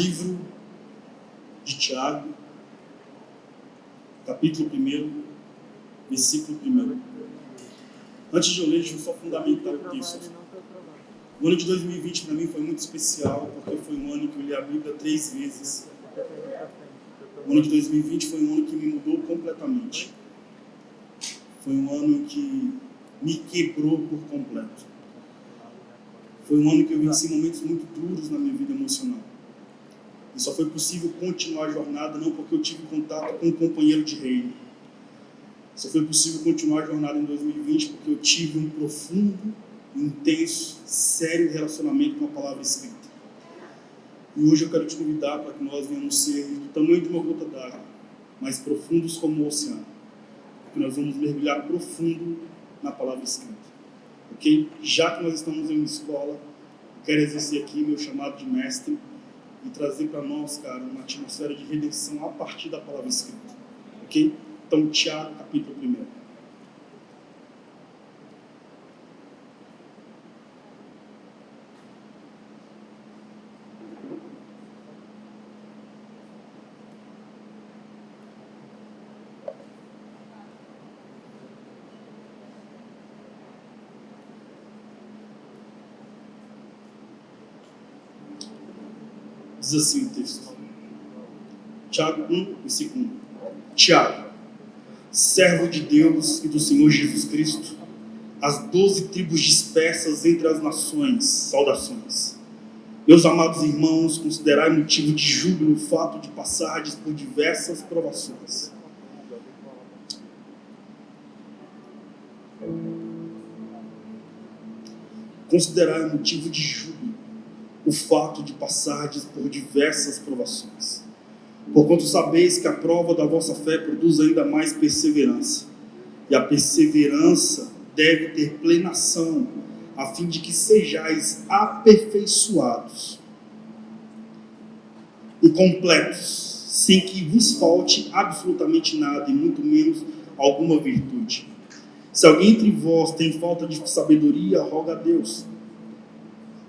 Livro de Tiago, capítulo 1, versículo 1. Antes de eu ler, deixa eu só fundamentar o texto. O ano de 2020 para mim foi muito especial, porque foi um ano que eu li a Bíblia 3 vezes. O ano de 2020 foi um ano que me mudou completamente. Foi um ano que me quebrou por completo. Foi um ano que eu venci momentos muito duros na minha vida emocional. E só foi possível continuar a jornada não porque eu tive contato com um companheiro de reino. Só foi possível continuar a jornada em 2020 porque eu tive um profundo, intenso, sério relacionamento com a palavra escrita. E hoje eu quero te convidar para que nós venhamos ser do tamanho de uma gota d'água, mais profundos como o oceano. Porque nós vamos mergulhar profundo na palavra escrita. Ok? Já que nós estamos em uma escola, eu quero exercer aqui meu chamado de mestre e trazer para nós, cara, uma atmosfera de redenção a partir da palavra escrita. Ok? Então, Tiago, capítulo 1. Diz assim o texto. Tiago 1, versículo 1. Tiago, servo de Deus e do Senhor Jesus Cristo, as 12 tribos dispersas entre as nações, saudações. Meus amados irmãos, considerai motivo de júbilo o fato de passardes por diversas provações. Considerai motivo de júbilo o fato de passardes por diversas provações. Porquanto sabeis que a prova da vossa fé produz ainda mais perseverança. E a perseverança deve ter plena ação, a fim de que sejais aperfeiçoados e completos, sem que vos falte absolutamente nada, e muito menos alguma virtude. Se alguém entre vós tem falta de sabedoria, roga a Deus.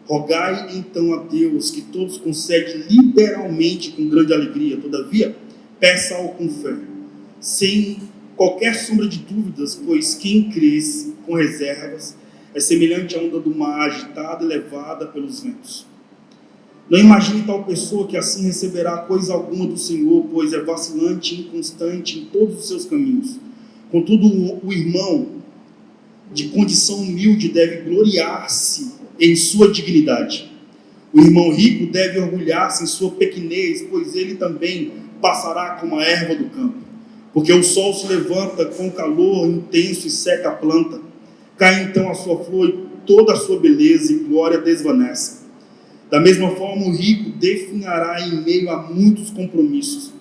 Rogai então a Deus, que todos concede liberalmente com grande alegria. Todavia, peça-o com fé, sem qualquer sombra de dúvidas, pois quem cresce com reservas é semelhante à onda do mar agitada e levada pelos ventos. Não imagine tal pessoa que assim receberá coisa alguma do Senhor, pois é vacilante e inconstante em todos os seus caminhos. Contudo, o irmão de condição humilde deve gloriar-se em sua dignidade. O irmão rico deve orgulhar-se em sua pequenez, pois ele também passará como a erva do campo. Porque o sol se levanta com calor intenso e seca a planta. Cai então a sua flor e toda a sua beleza e glória desvanece. Da mesma forma, o rico definhará em meio a muitos compromissos.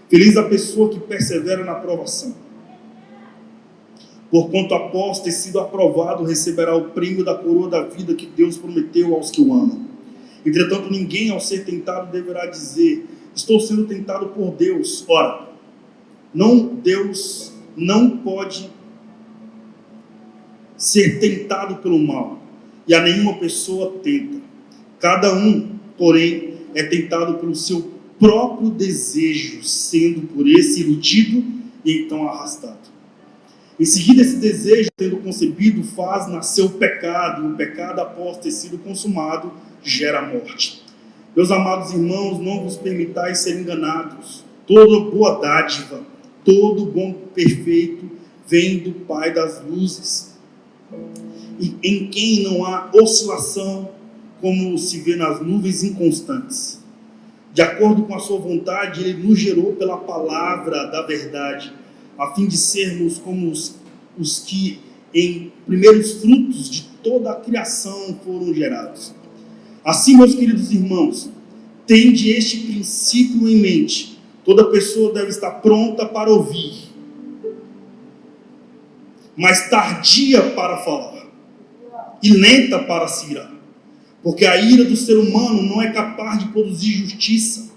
Feliz a pessoa que persevera na provação. Porquanto após ter sido aprovado, receberá o prêmio da coroa da vida que Deus prometeu aos que o amam. Entretanto, ninguém ao ser tentado deverá dizer: estou sendo tentado por Deus. Ora, Deus não pode ser tentado pelo mal, e a nenhuma pessoa tenta. Cada um, porém, é tentado pelo seu próprio desejo, sendo por esse iludido e então arrastado. Em seguida, esse desejo, tendo concebido, faz nascer o pecado, e o pecado, após ter sido consumado, gera a morte. Meus amados irmãos, não vos permitais ser enganados. Toda boa dádiva, todo bom perfeito, vem do Pai das luzes, e em quem não há oscilação, como se vê nas nuvens inconstantes. De acordo com a sua vontade, Ele nos gerou pela palavra da verdade, a fim de sermos como os que em primeiros frutos de toda a criação foram gerados. Assim, meus queridos irmãos, tende este princípio em mente. Toda pessoa deve estar pronta para ouvir, mas tardia para falar, e lenta para se irar. Porque a ira do ser humano não é capaz de produzir justiça.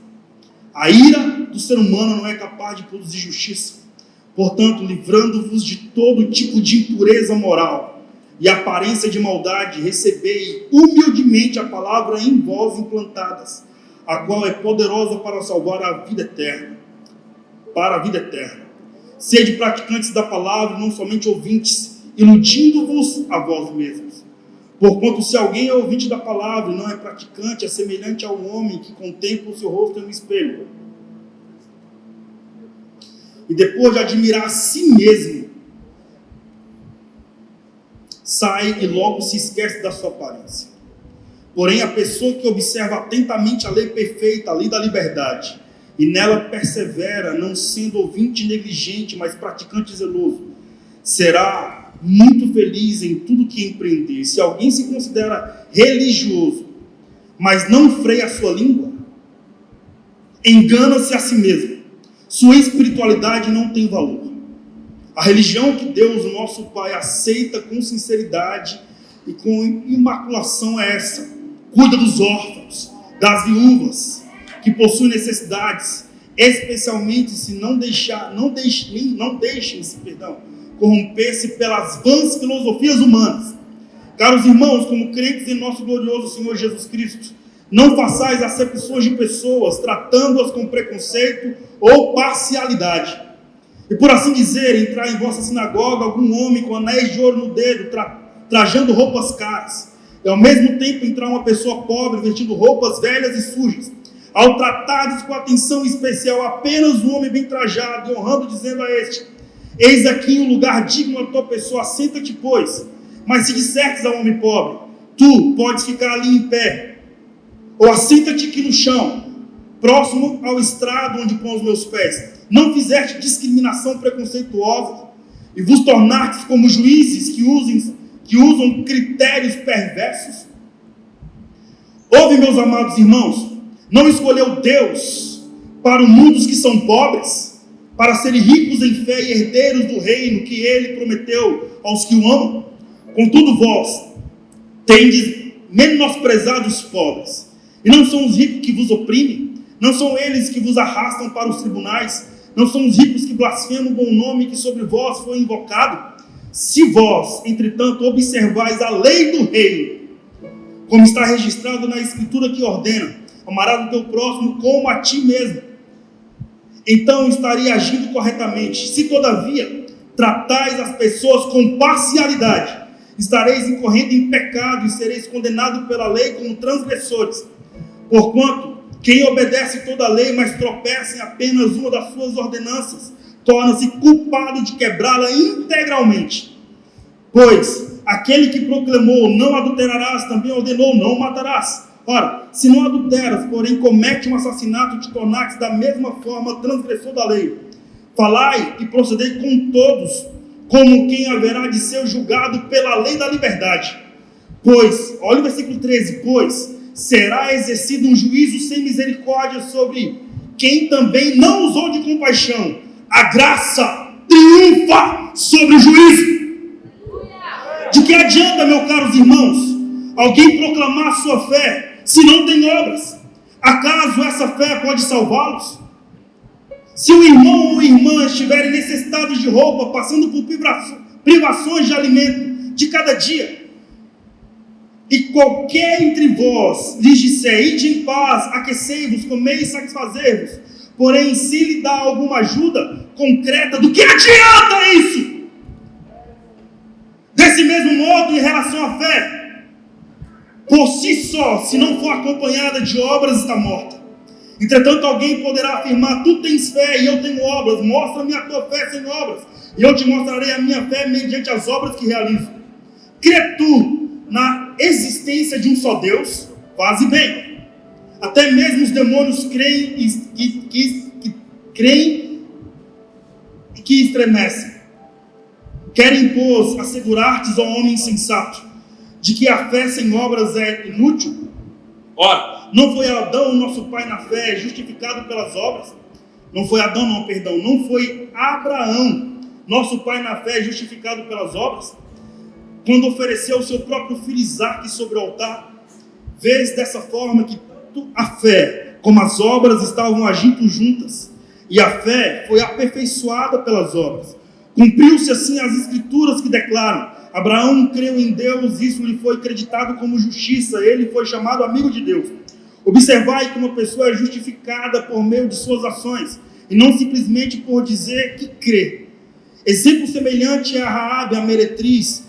A ira do ser humano não é capaz de produzir justiça. Portanto, livrando-vos de todo tipo de impureza moral e aparência de maldade, recebei humildemente a palavra em vós implantadas, a qual é poderosa para salvar a vida eterna. Para a vida eterna. Sede praticantes da palavra, não somente ouvintes, iludindo-vos a vós mesmos. Porquanto se alguém é ouvinte da palavra e não é praticante, é semelhante ao homem que contempla o seu rosto no espelho. E depois de admirar a si mesmo, sai e logo se esquece da sua aparência. Porém, a pessoa que observa atentamente a lei perfeita, a lei da liberdade, e nela persevera, não sendo ouvinte negligente, mas praticante zeloso, será muito feliz em tudo que empreender. Se alguém se considera religioso, mas não freia a sua língua, engana-se a si mesmo. Sua espiritualidade não tem valor. A religião que Deus, o nosso Pai, aceita com sinceridade e com imaculação é essa. Cuida dos órfãos, das viúvas, que possuem necessidades, especialmente se não deixem-se corromper-se pelas vãs filosofias humanas. Caros irmãos, como crentes em nosso glorioso Senhor Jesus Cristo, não façais acepções de pessoas, tratando-as com preconceito ou parcialidade. E por assim dizer, entrar em vossa sinagoga algum homem com anéis de ouro no dedo, trajando roupas caras, e ao mesmo tempo entrar uma pessoa pobre, vestindo roupas velhas e sujas. Ao tratardes com atenção especial apenas um homem bem trajado, e honrando, dizendo a este: eis aqui um lugar digno da tua pessoa, assenta-te, pois. Mas se dissertes ao homem pobre: tu podes ficar ali em pé, ou assenta-te aqui no chão, próximo ao estrado onde põe os meus pés, não fizeste discriminação preconceituosa, e vos tornastes como juízes que usam critérios perversos? Ouve, meus amados irmãos, não escolheu Deus para o mundo os que são pobres, para serem ricos em fé e herdeiros do reino que ele prometeu aos que o amam? Contudo, vós tendes menosprezado os pobres, e não são os ricos que vos oprimem? Não são eles que vos arrastam para os tribunais? Não são os ricos que blasfemam o bom nome que sobre vós foi invocado? Se vós, entretanto, observais a lei do reino, como está registrado na Escritura que ordena: amarás o teu próximo como a ti mesmo, então estaria agindo corretamente. Se, todavia, tratais as pessoas com parcialidade, estareis incorrendo em pecado e sereis condenados pela lei como transgressores. Porquanto, quem obedece toda a lei, mas tropeça em apenas uma das suas ordenanças, torna-se culpado de quebrá-la integralmente. Pois aquele que proclamou não adulterarás, também ordenou não matarás. Ora, se não adulteras, porém comete um assassinato, te tornaste da mesma forma transgressor da lei. Falai e procedei com todos, como quem haverá de ser julgado pela lei da liberdade. Pois, olha o versículo 13, pois será exercido um juízo sem misericórdia sobre quem também não usou de compaixão. A graça triunfa sobre o juízo. De que adianta, meus caros irmãos, alguém proclamar sua fé se não tem obras? Acaso essa fé pode salvá-los? Se o irmão ou irmã estiverem necessitados de roupa, passando por privações de alimento de cada dia, e qualquer entre vós lhes disser: ide em paz, aquecei-vos, comei e satisfazer-vos, porém se lhe dá alguma ajuda concreta, do que adianta isso? Desse mesmo modo, em relação à fé, por si só, se não for acompanhada de obras, está morta. Entretanto, alguém poderá afirmar: tu tens fé e eu tenho obras, mostra-me a tua fé sem obras, e eu te mostrarei a minha fé mediante as obras que realizo. Crê tu na existência de um só Deus? Faze bem. Até mesmo os demônios creem e que estremecem. Querem, pois, assegurar-te, ó homem insensato, de que a fé sem obras é inútil? Ora, não foi Adão, nosso pai na fé, justificado pelas obras? Não foi Adão, não foi Abraão, nosso pai na fé, justificado pelas obras? Quando ofereceu o seu próprio filho Isaque sobre o altar? Vês dessa forma que a fé, como as obras, estavam agindo juntas, e a fé foi aperfeiçoada pelas obras. Cumpriu-se assim as escrituras que declaram: Abraão creu em Deus, isso lhe foi acreditado como justiça, ele foi chamado amigo de Deus. Observai que uma pessoa é justificada por meio de suas ações, e não simplesmente por dizer que crê. Exemplo semelhante a Raabe, a meretriz.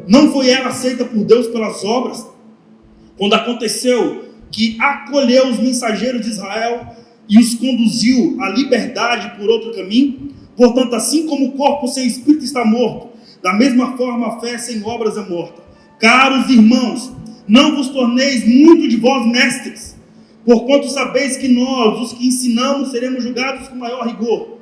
Não foi ela aceita por Deus pelas obras? Quando aconteceu que acolheu os mensageiros de Israel e os conduziu à liberdade por outro caminho? Portanto, assim como o corpo sem espírito está morto, da mesma forma a fé sem obras é morta. Caros irmãos, não vos torneis muito de vós mestres, porquanto sabeis que nós, os que ensinamos, seremos julgados com maior rigor.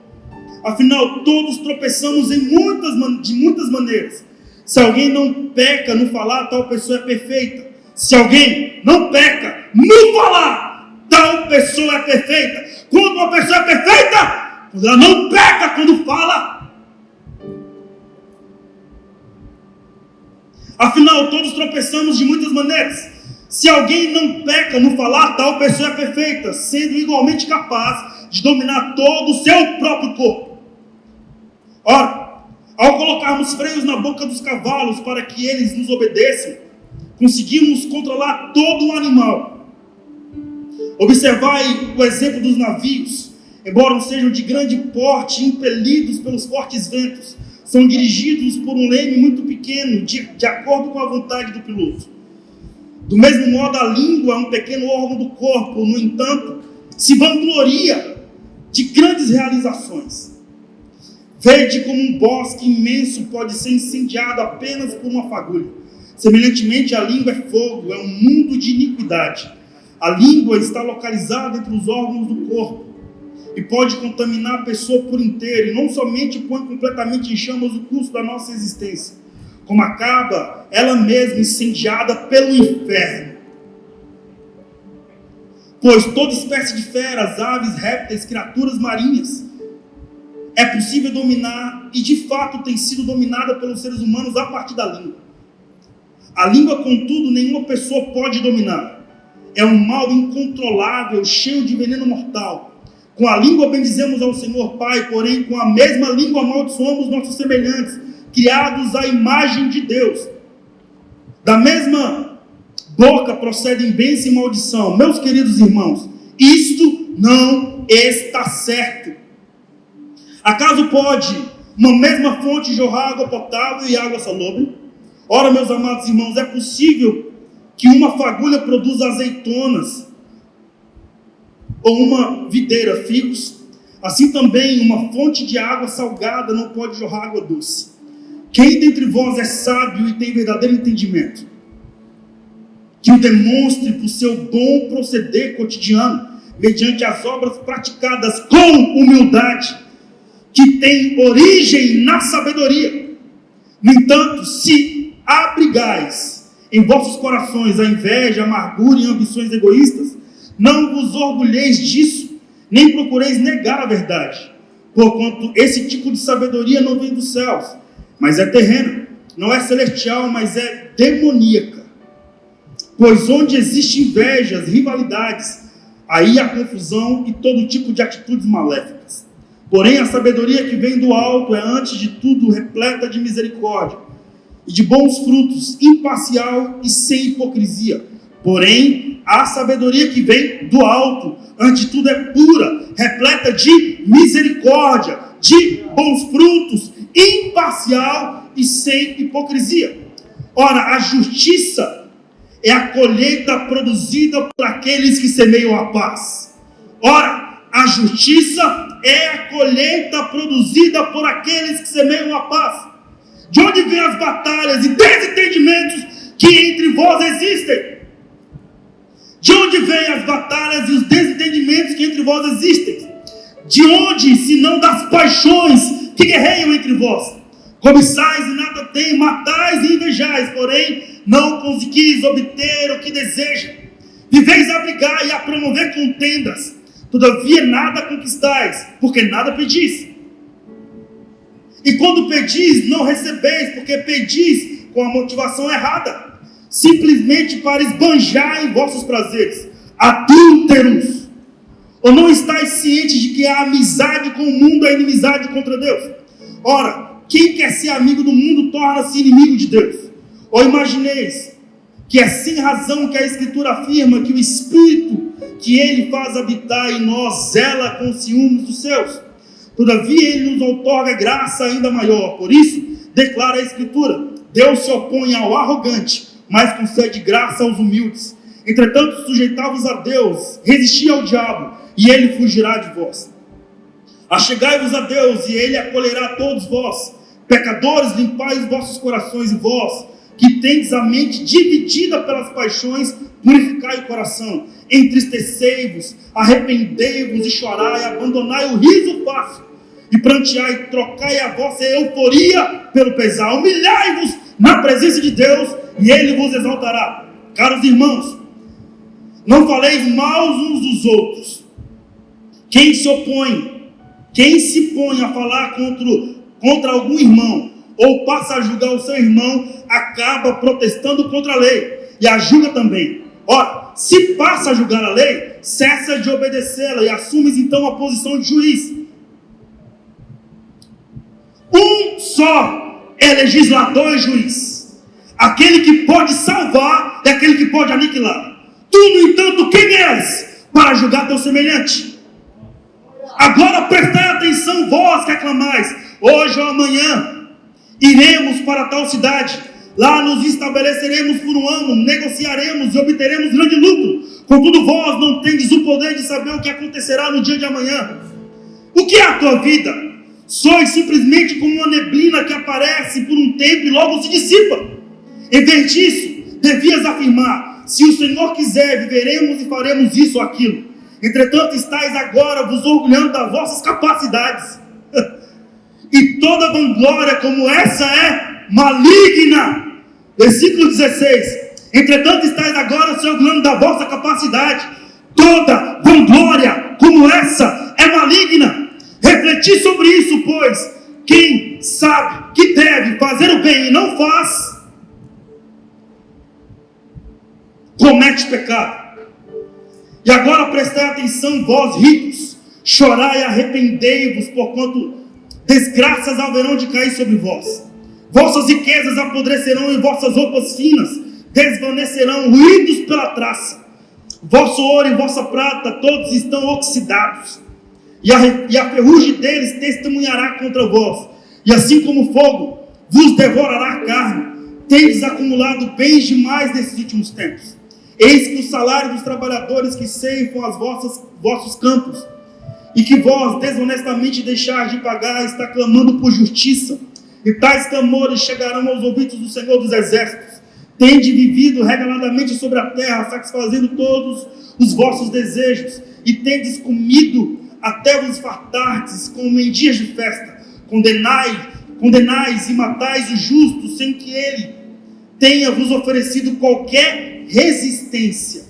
Afinal, todos tropeçamos de muitas maneiras. Se alguém não peca no falar, tal pessoa é perfeita. Se alguém não peca no falar, tal pessoa é perfeita. Quando uma pessoa é perfeita, quando ela não peca quando fala. Afinal, todos tropeçamos de muitas maneiras. Se alguém não peca no falar, tal pessoa é perfeita, sendo igualmente capaz de dominar todo o seu próprio corpo. Ora, ao colocarmos freios na boca dos cavalos para que eles nos obedeçam, conseguimos controlar todo o animal. Observai o exemplo dos navios. Embora sejam de grande porte, impelidos pelos fortes ventos, são dirigidos por um leme muito pequeno, de acordo com a vontade do piloto. Do mesmo modo, a língua é um pequeno órgão do corpo, no entanto, se vangloria de grandes realizações. Vede como um bosque imenso pode ser incendiado apenas por uma fagulha. Semelhantemente, a língua é fogo, é um mundo de iniquidade. A língua está localizada entre os órgãos do corpo e pode contaminar a pessoa por inteiro, e não somente põe completamente em chamas o curso da nossa existência, como acaba ela mesma incendiada pelo inferno. Pois toda espécie de feras, aves, répteis, criaturas marinhas é possível dominar, e de fato tem sido dominada pelos seres humanos a partir da língua. A língua, contudo, nenhuma pessoa pode dominar. É um mal incontrolável, cheio de veneno mortal. Com a língua bendizemos ao Senhor Pai, porém com a mesma língua amaldiçoamos nossos semelhantes, criados à imagem de Deus. Da mesma boca procedem bênção e maldição. Meus queridos irmãos, isto não está certo. Acaso pode uma mesma fonte jorrar água potável e água salobre? Ora, meus amados irmãos, é possível que uma fagulha produza azeitonas ou uma videira figos? Assim também uma fonte de água salgada não pode jorrar água doce. Quem dentre vós é sábio e tem verdadeiro entendimento, que o demonstre por seu bom proceder cotidiano, mediante as obras praticadas com humildade, que tem origem na sabedoria. No entanto, se abrigais em vossos corações a inveja, a amargura e ambições egoístas, não vos orgulheis disso, nem procureis negar a verdade, porquanto esse tipo de sabedoria não vem dos céus, mas é terrena, não é celestial, mas é demoníaca. Pois onde existem invejas, rivalidades, aí há confusão e todo tipo de atitudes maléficas. Porém, a sabedoria que vem do alto é, antes de tudo, repleta de misericórdia e de bons frutos, imparcial e sem hipocrisia. Porém, a sabedoria que vem do alto, antes de tudo, é pura, repleta de misericórdia, de bons frutos, imparcial e sem hipocrisia. Ora, a justiça é a colheita produzida por aqueles que semeiam a paz. Ora, a justiça é a colheita produzida por aqueles que semeiam a paz. De onde vêm as batalhas e desentendimentos que entre vós existem? De onde vêm as batalhas e os desentendimentos que entre vós existem? De onde, se não das paixões que guerreiam entre vós? Cobiçais e nada tem, matais e invejais, porém não conseguis obter o que deseja. Viveis a brigar e a promover contendas, todavia nada conquistais, porque nada pedis. E quando pedis, não recebeis, porque pedis com a motivação errada, simplesmente para esbanjar em vossos prazeres. Adúlteros! Ou não estáis cientes de que a amizade com o mundo é inimizade contra Deus? Ora, quem quer ser amigo do mundo torna-se inimigo de Deus. Ou imagineis que é sem razão que a Escritura afirma que o Espírito que Ele faz habitar em nós zela com os ciúmes dos céus. Todavia Ele nos outorga graça ainda maior. Por isso, declara a Escritura: Deus se opõe ao arrogante, mas concede graça aos humildes. Entretanto, sujeitai-vos a Deus, resisti ao diabo, e ele fugirá de vós. Achegai-vos a Deus, e ele acolherá todos vós. Pecadores, limpai os vossos corações, e vós, que tendes a mente dividida pelas paixões, purificai o coração. Entristecei-vos, arrependei-vos e chorai, abandonai o riso fácil, e pranteai, trocai a vossa euforia pelo pesar. Humilhai-vos na presença de Deus, e Ele vos exaltará. Caros irmãos, não faleis mal uns dos outros. Quem se põe a falar contra algum irmão, ou passa a julgar o seu irmão, acaba protestando contra a lei, e a julga também. Ora, se passa a julgar a lei, cessa de obedecê-la, e assumes então a posição de juiz. Um só é legislador e juiz. Aquele que pode salvar e aquele que pode aniquilar. Tu, no entanto, quem és para julgar teu semelhante? Agora prestai atenção, vós que aclamais: hoje ou amanhã iremos para tal cidade, lá nos estabeleceremos por um ano, negociaremos e obteremos grande lucro. Contudo, vós não tendes o poder de saber o que acontecerá no dia de amanhã. O que é a tua vida? Sois simplesmente como uma neblina que aparece por um tempo e logo se dissipa. Em vez disso, devias afirmar: se o Senhor quiser, viveremos e faremos isso ou aquilo. Entretanto, estáis agora vos orgulhando das vossas capacidades. E toda vanglória como essa é maligna. Versículo 16. Entretanto, estáis agora se orgulhando da vossa capacidade. Toda vanglória como essa é maligna. Refleti sobre isso, pois quem sabe que deve fazer o bem e não faz, comete pecado. E agora prestai atenção, vós ricos, chorai e arrependei-vos, porquanto desgraças haverão de cair sobre vós. Vossas riquezas apodrecerão e vossas roupas finas desvanecerão, ruídos pela traça. Vosso ouro e vossa prata todos estão oxidados, e a ferrugem deles testemunhará contra vós. E assim como o fogo vos devorará a carne, tendes acumulado bens demais nesses últimos tempos. Eis que o salário dos trabalhadores que ceifam vossos campos, e que vós desonestamente deixais de pagar, está clamando por justiça, e tais clamores chegarão aos ouvidos do Senhor dos Exércitos. Tende vivido regaladamente sobre a terra, satisfazendo todos os vossos desejos, e tendes comido até vos fartardes como em dias de festa. Condenais e matais o justo, sem que ele tenha vos oferecido qualquer resistência.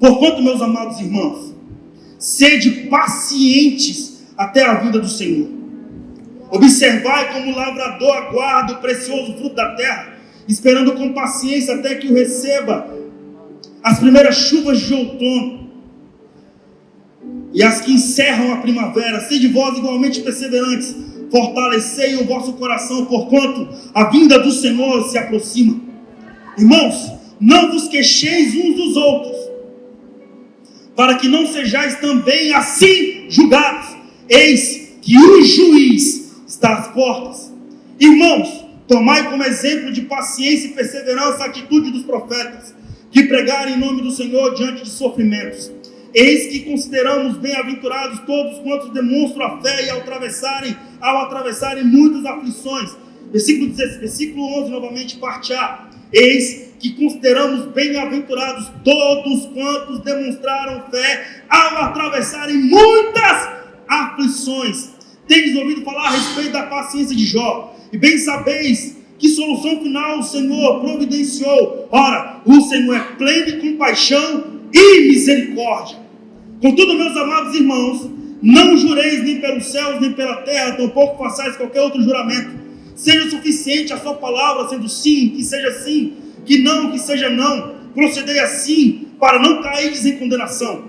Porquanto, meus amados irmãos, sede pacientes até a vinda do Senhor. Observai como o lavrador aguarda o precioso fruto da terra, esperando com paciência até que o receba as primeiras chuvas de outono e as que encerram a primavera. Sede vós igualmente perseverantes, fortalecei o vosso coração, porquanto a vinda do Senhor se aproxima. Irmãos, não vos queixeis uns dos outros, para que não sejais também assim julgados. Eis que o juiz está às portas. Irmãos, tomai como exemplo de paciência e perseverança a atitude dos profetas, que pregaram em nome do Senhor diante de sofrimentos. Eis que consideramos bem-aventurados todos quantos demonstram a fé e ao atravessarem muitas aflições. Versículo 11 novamente, parte A. Eis que consideramos bem-aventurados todos quantos demonstraram fé ao atravessarem muitas aflições. Tendes ouvido falar a respeito da paciência de Jó, e bem sabeis que solução final o Senhor providenciou. Ora, o Senhor é pleno de compaixão e misericórdia. Contudo, meus amados irmãos, não jureis nem pelos céus, nem pela terra, tampouco façais qualquer outro juramento. Seja suficiente a sua palavra, sendo sim, que seja sim, que seja não. Procedei assim, para não cairdes em condenação.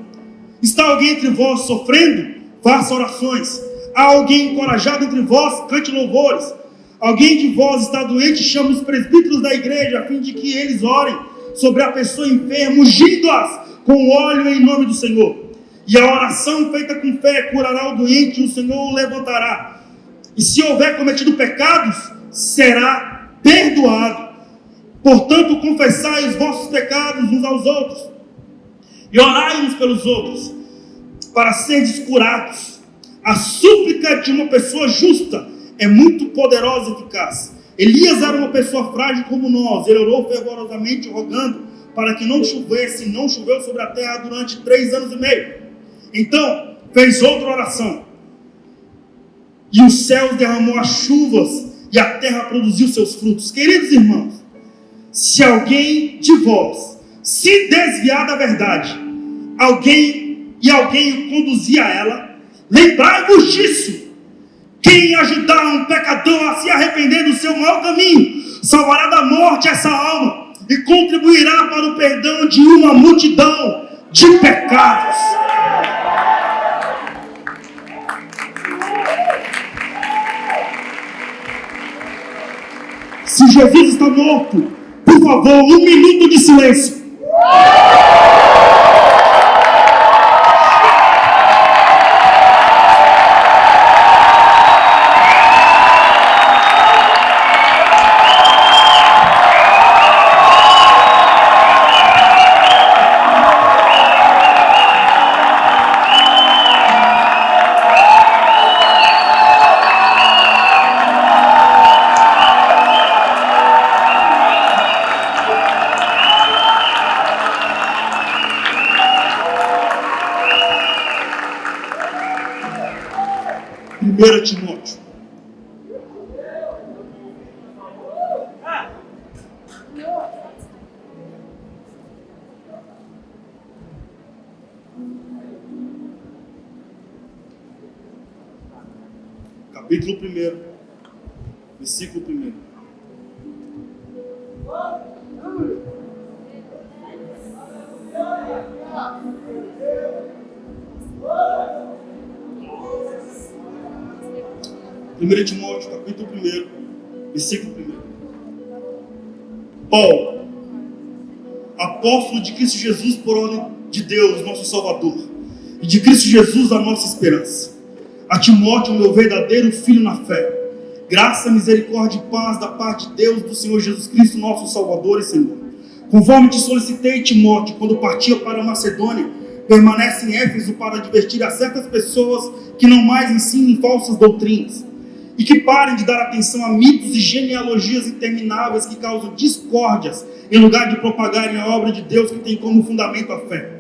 Está alguém entre vós sofrendo? Faça orações. Há alguém encorajado entre vós? Cante louvores. Alguém de vós está doente, chama os presbíteros da igreja, a fim de que eles orem sobre a pessoa enferma, ungindo-as com óleo em nome do Senhor. E a oração feita com fé curará o doente, e o Senhor o levantará. E se houver cometido pecados, será perdoado. Portanto, confessai os vossos pecados uns aos outros, e orai uns pelos outros, para serdes curados. A súplica de uma pessoa justa é muito poderosa e eficaz. Elias era uma pessoa frágil como nós. Ele orou fervorosamente, rogando para que não chovesse, e não choveu sobre a terra durante 3 anos e meio. Então, fez outra oração, e os céus derramou as chuvas, e a terra produziu seus frutos. Queridos irmãos, se alguém de vós se desviar da verdade, alguém o conduzir a ela, lembrai-vos disso. Quem ajudar um pecador a se arrepender do seu mau caminho, salvará da morte essa alma, e contribuirá para o perdão de uma multidão de pecados. Se Jesus está morto, por favor, 1 minuto de silêncio. Timóteo. Capítulo 1, versículo 1. Primeiro Timóteo, capítulo 1, versículo 1. Paulo, apóstolo de Cristo Jesus por ordem de Deus, nosso Salvador, e de Cristo Jesus a nossa esperança. A Timóteo, meu verdadeiro filho na fé, graça, misericórdia e paz da parte de Deus, do Senhor Jesus Cristo, nosso Salvador e Senhor. Conforme te solicitei, Timóteo, quando partia para a Macedônia, permanece em Éfeso para advertir a certas pessoas que não mais ensinem falsas doutrinas, e que parem de dar atenção a mitos e genealogias intermináveis que causam discórdias, em lugar de propagarem a obra de Deus que tem como fundamento a fé.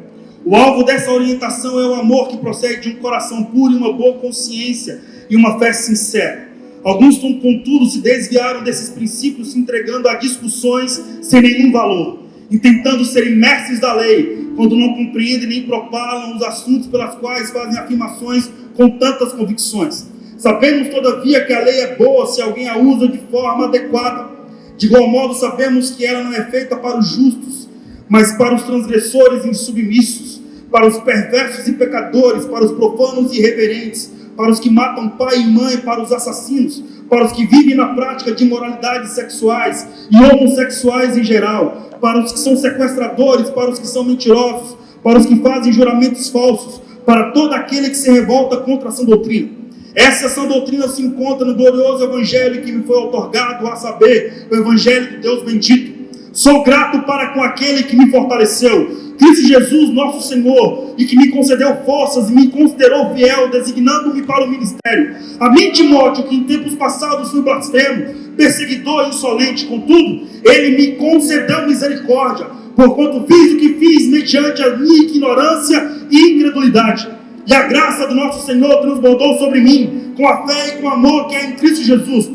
O alvo dessa orientação é o amor que procede de um coração puro e uma boa consciência e uma fé sincera. Alguns, contudo, se desviaram desses princípios, se entregando a discussões sem nenhum valor, e tentando serem mestres da lei, quando não compreendem nem propalam os assuntos pelas quais fazem afirmações com tantas convicções. Sabemos, todavia, que a lei é boa se alguém a usa de forma adequada. De igual modo, sabemos que ela não é feita para os justos, mas para os transgressores insubmissos, para os perversos e pecadores, para os profanos e irreverentes, para os que matam pai e mãe, para os assassinos, para os que vivem na prática de imoralidades sexuais e homossexuais em geral, para os que são sequestradores, para os que são mentirosos, para os que fazem juramentos falsos, para todo aquele que se revolta contra a sã doutrina. Essa sã doutrina se encontra no glorioso evangelho que me foi outorgado, a saber, o evangelho de Deus bendito. Sou grato para com aquele que me fortaleceu, Cristo Jesus, nosso Senhor, e que me concedeu forças e me considerou fiel, designando-me para o ministério. A mim, Timóteo, que em tempos passados fui blasfemo, perseguidor e insolente, contudo, ele me concedeu misericórdia, porquanto fiz o que fiz mediante a minha ignorância e incredulidade. E a graça do nosso Senhor transbordou sobre mim, com a fé e com o amor que é em Cristo Jesus.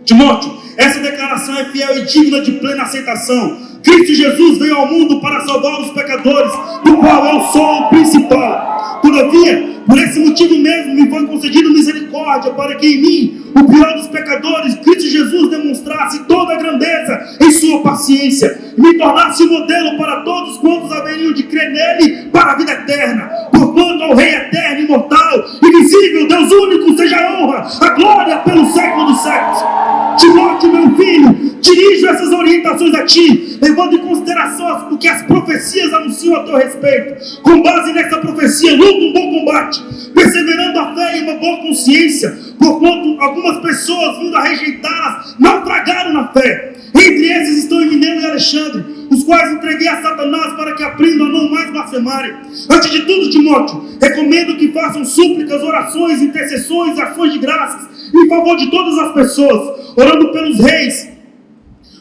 Timóteo, essa declaração é fiel e digna de plena aceitação. Cristo Jesus veio ao mundo para salvar os pecadores, do qual eu sou o principal. Todavia, por esse motivo mesmo, me foi concedido misericórdia, para que em mim, o pior dos pecadores, Cristo Jesus demonstrasse toda a grandeza em sua paciência, e me tornasse modelo para todos quantos haveriam de crer nele para a vida eterna. Porquanto ao Rei eterno, imortal, invisível, Deus único, seja a honra, a glória pelos séculos dos séculos. Timóteo, meu filho, dirijo essas orientações a ti, levando em consideração o que as profecias anunciam a teu respeito. Com base nessa profecia, luta um bom combate, perseverando a fé e uma boa consciência, porquanto algumas pessoas, vindo a rejeitá-las, naufragaram na fé. Entre esses estão Emineu e Alexandre, os quais entreguei a Satanás para que aprendam a não mais blasfemarem. Antes de tudo, Timóteo, recomendo que façam súplicas, orações, intercessões, ações de graças, em favor de todas as pessoas, orando pelos reis,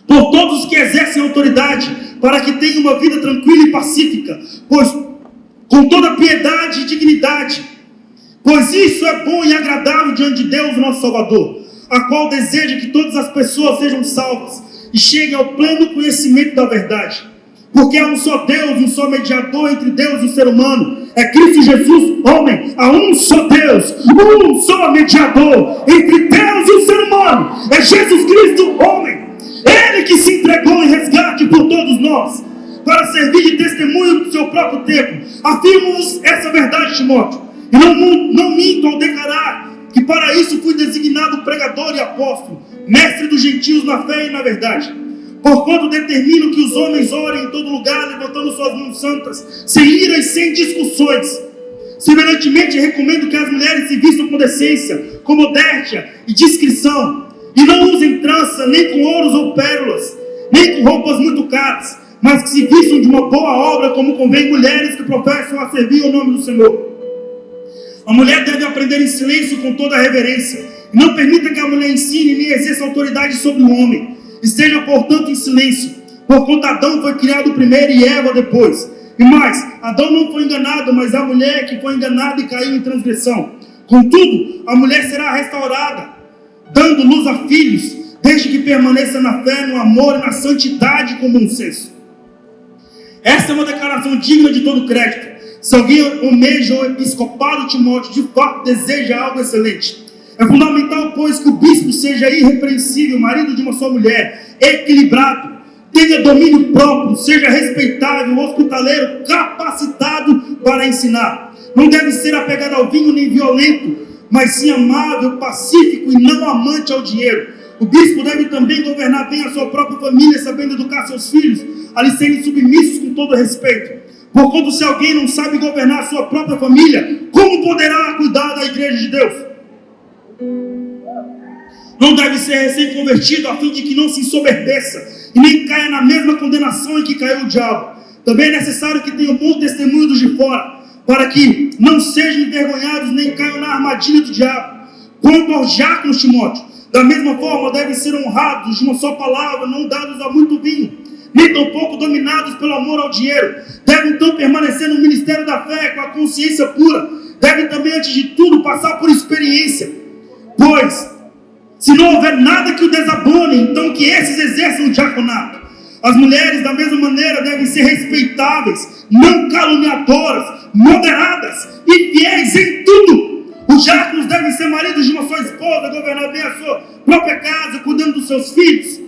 por todos os que exercem autoridade, para que tenham uma vida tranquila e pacífica, pois com toda piedade e dignidade, pois isso é bom e agradável diante de Deus, nosso Salvador, a qual deseja que todas as pessoas sejam salvas e cheguem ao pleno conhecimento da verdade. Porque há um só Deus, um só mediador entre Deus e o ser humano, é Cristo Jesus, homem. Há um só Deus, um só mediador entre Deus e o ser humano, é Jesus Cristo, homem. Ele que se entregou em resgate por todos nós, para servir de testemunho do seu próprio tempo. Afirmo-vos essa verdade, Timóteo, e não minto ao declarar que para isso fui designado pregador e apóstolo, mestre dos gentios na fé e na verdade. Porquanto determino que os homens orem em todo lugar, levantando suas mãos santas, sem ira e sem discussões. Semelhantemente, recomendo que as mulheres se vistam com decência, com modéstia e discrição, e não usem trança, nem com ouros ou pérolas, nem com roupas muito caras, mas que se vistam de uma boa obra, como convém mulheres que professam a servir o nome do Senhor. A mulher deve aprender em silêncio com toda a reverência. Não permita que a mulher ensine nem exerça autoridade sobre o homem. Esteja, portanto, em silêncio, porquanto Adão foi criado primeiro e Eva depois. E mais, Adão não foi enganado, mas a mulher que foi enganada e caiu em transgressão. Contudo, a mulher será restaurada, dando luz a filhos, desde que permaneça na fé, no amor e na santidade com bom senso. Essa é uma declaração digna de todo crédito. Se alguém almeja o episcopado, Timóteo de fato deseja algo excelente. É fundamental, pois, que o bispo seja irrepreensível, marido de uma só mulher, equilibrado, tenha domínio próprio, seja respeitável, hospitaleiro, capacitado para ensinar. Não deve ser apegado ao vinho nem violento, mas sim amável, pacífico e não amante ao dinheiro. O bispo deve também governar bem a sua própria família, sabendo educar seus filhos, a lhes serem submissos com todo respeito. Porquanto, se alguém não sabe governar a sua própria família, como poderá cuidar da igreja de Deus? Não deve ser recém-convertido, a fim de que não se ensoberbeça e nem caia na mesma condenação em que caiu o diabo. Também é necessário que tenham bom testemunho dos de fora, para que não sejam envergonhados nem caiam na armadilha do diabo. Quanto aos diáconos, Timóteo, da mesma forma devem ser honrados de uma só palavra, não dados a muito vinho, nem tampouco dominados pelo amor ao dinheiro. Devem então permanecer no ministério da fé com a consciência pura. Devem também, antes de tudo, passar por experiência, pois se não houver nada que o desabone, então que esses exerçam o diaconato. As mulheres, da mesma maneira, devem ser respeitáveis, não caluniadoras, moderadas e fiéis em tudo. Os diáconos devem ser maridos de uma só esposa, governar bem a sua própria casa, cuidando dos seus filhos.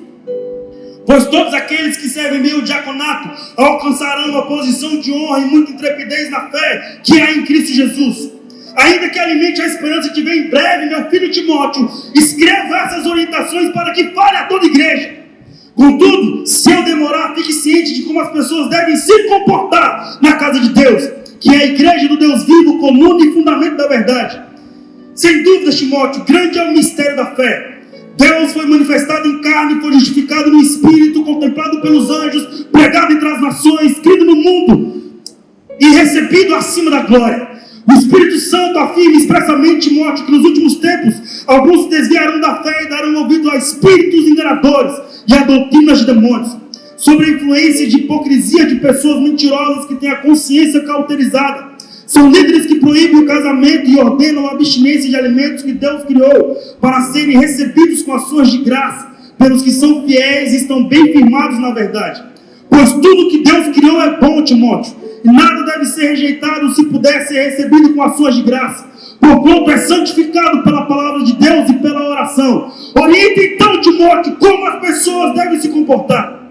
Pois todos aqueles que servem bem o diaconato alcançarão uma posição de honra e muita intrepidez na fé que há em Cristo Jesus. Ainda que alimente a esperança que vem em breve, meu filho Timóteo, escreva essas orientações para que fale a toda a igreja. Contudo, se eu demorar, fique ciente de como as pessoas devem se comportar na casa de Deus, que é a igreja do Deus vivo, coluna e fundamento da verdade. Sem dúvida, Timóteo, grande é o mistério da fé. Deus foi manifestado em carne, foi justificado no Espírito, contemplado pelos anjos, pregado entre as nações, crido no mundo e recebido acima da glória. O Espírito Santo afirma expressamente, Timóteo, que nos últimos tempos alguns se desviarão da fé e darão ouvido a espíritos enganadores e a doutrinas de demônios, sobre a influência de hipocrisia de pessoas mentirosas que têm a consciência cauterizada. São líderes que proíbem o casamento e ordenam a abstinência de alimentos que Deus criou para serem recebidos com ações de graça pelos que são fiéis e estão bem firmados na verdade. Pois tudo que Deus criou é bom, Timóteo, e nada deve ser rejeitado se puder ser recebido com ações de graça, porquanto é santificado pela palavra de Deus e pela oração. Oriente então, Timóteo, como as pessoas devem se comportar.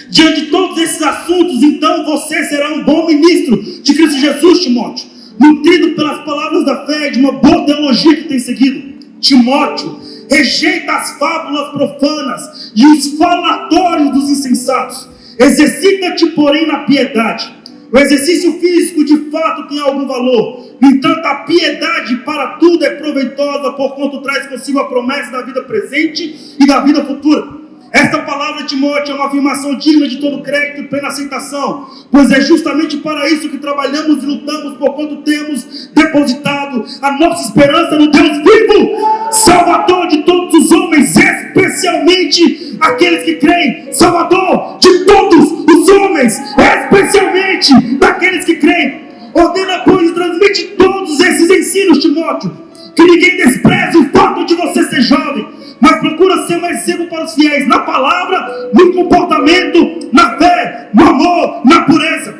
Diante de todos esses assuntos, então você será um bom ministro de Cristo Jesus, Timóteo, nutrido pelas palavras da fé e de uma boa teologia que tem seguido. Timóteo, Rejeita as fábulas profanas e os falatórios dos insensatos. Exercita-te, porém, na piedade. O exercício físico de fato tem algum valor. No entanto, a piedade para tudo é proveitosa, porquanto traz consigo a promessa da vida presente e da vida futura. Esta palavra, Timóteo, é uma afirmação digna de todo crédito e plena aceitação, pois é justamente para isso que trabalhamos e lutamos, porquanto temos depositado a nossa esperança no Deus vivo, Salvador de todos os homens, especialmente aqueles que creem. Salvador de todos os homens, especialmente daqueles que creem. Ordena, pois, e transmite todos esses ensinos, Timóteo, que ninguém despreze o fato de você ser jovem, mas procura ser mais exemplo para os fiéis, na palavra, no comportamento, na fé, no amor, na pureza.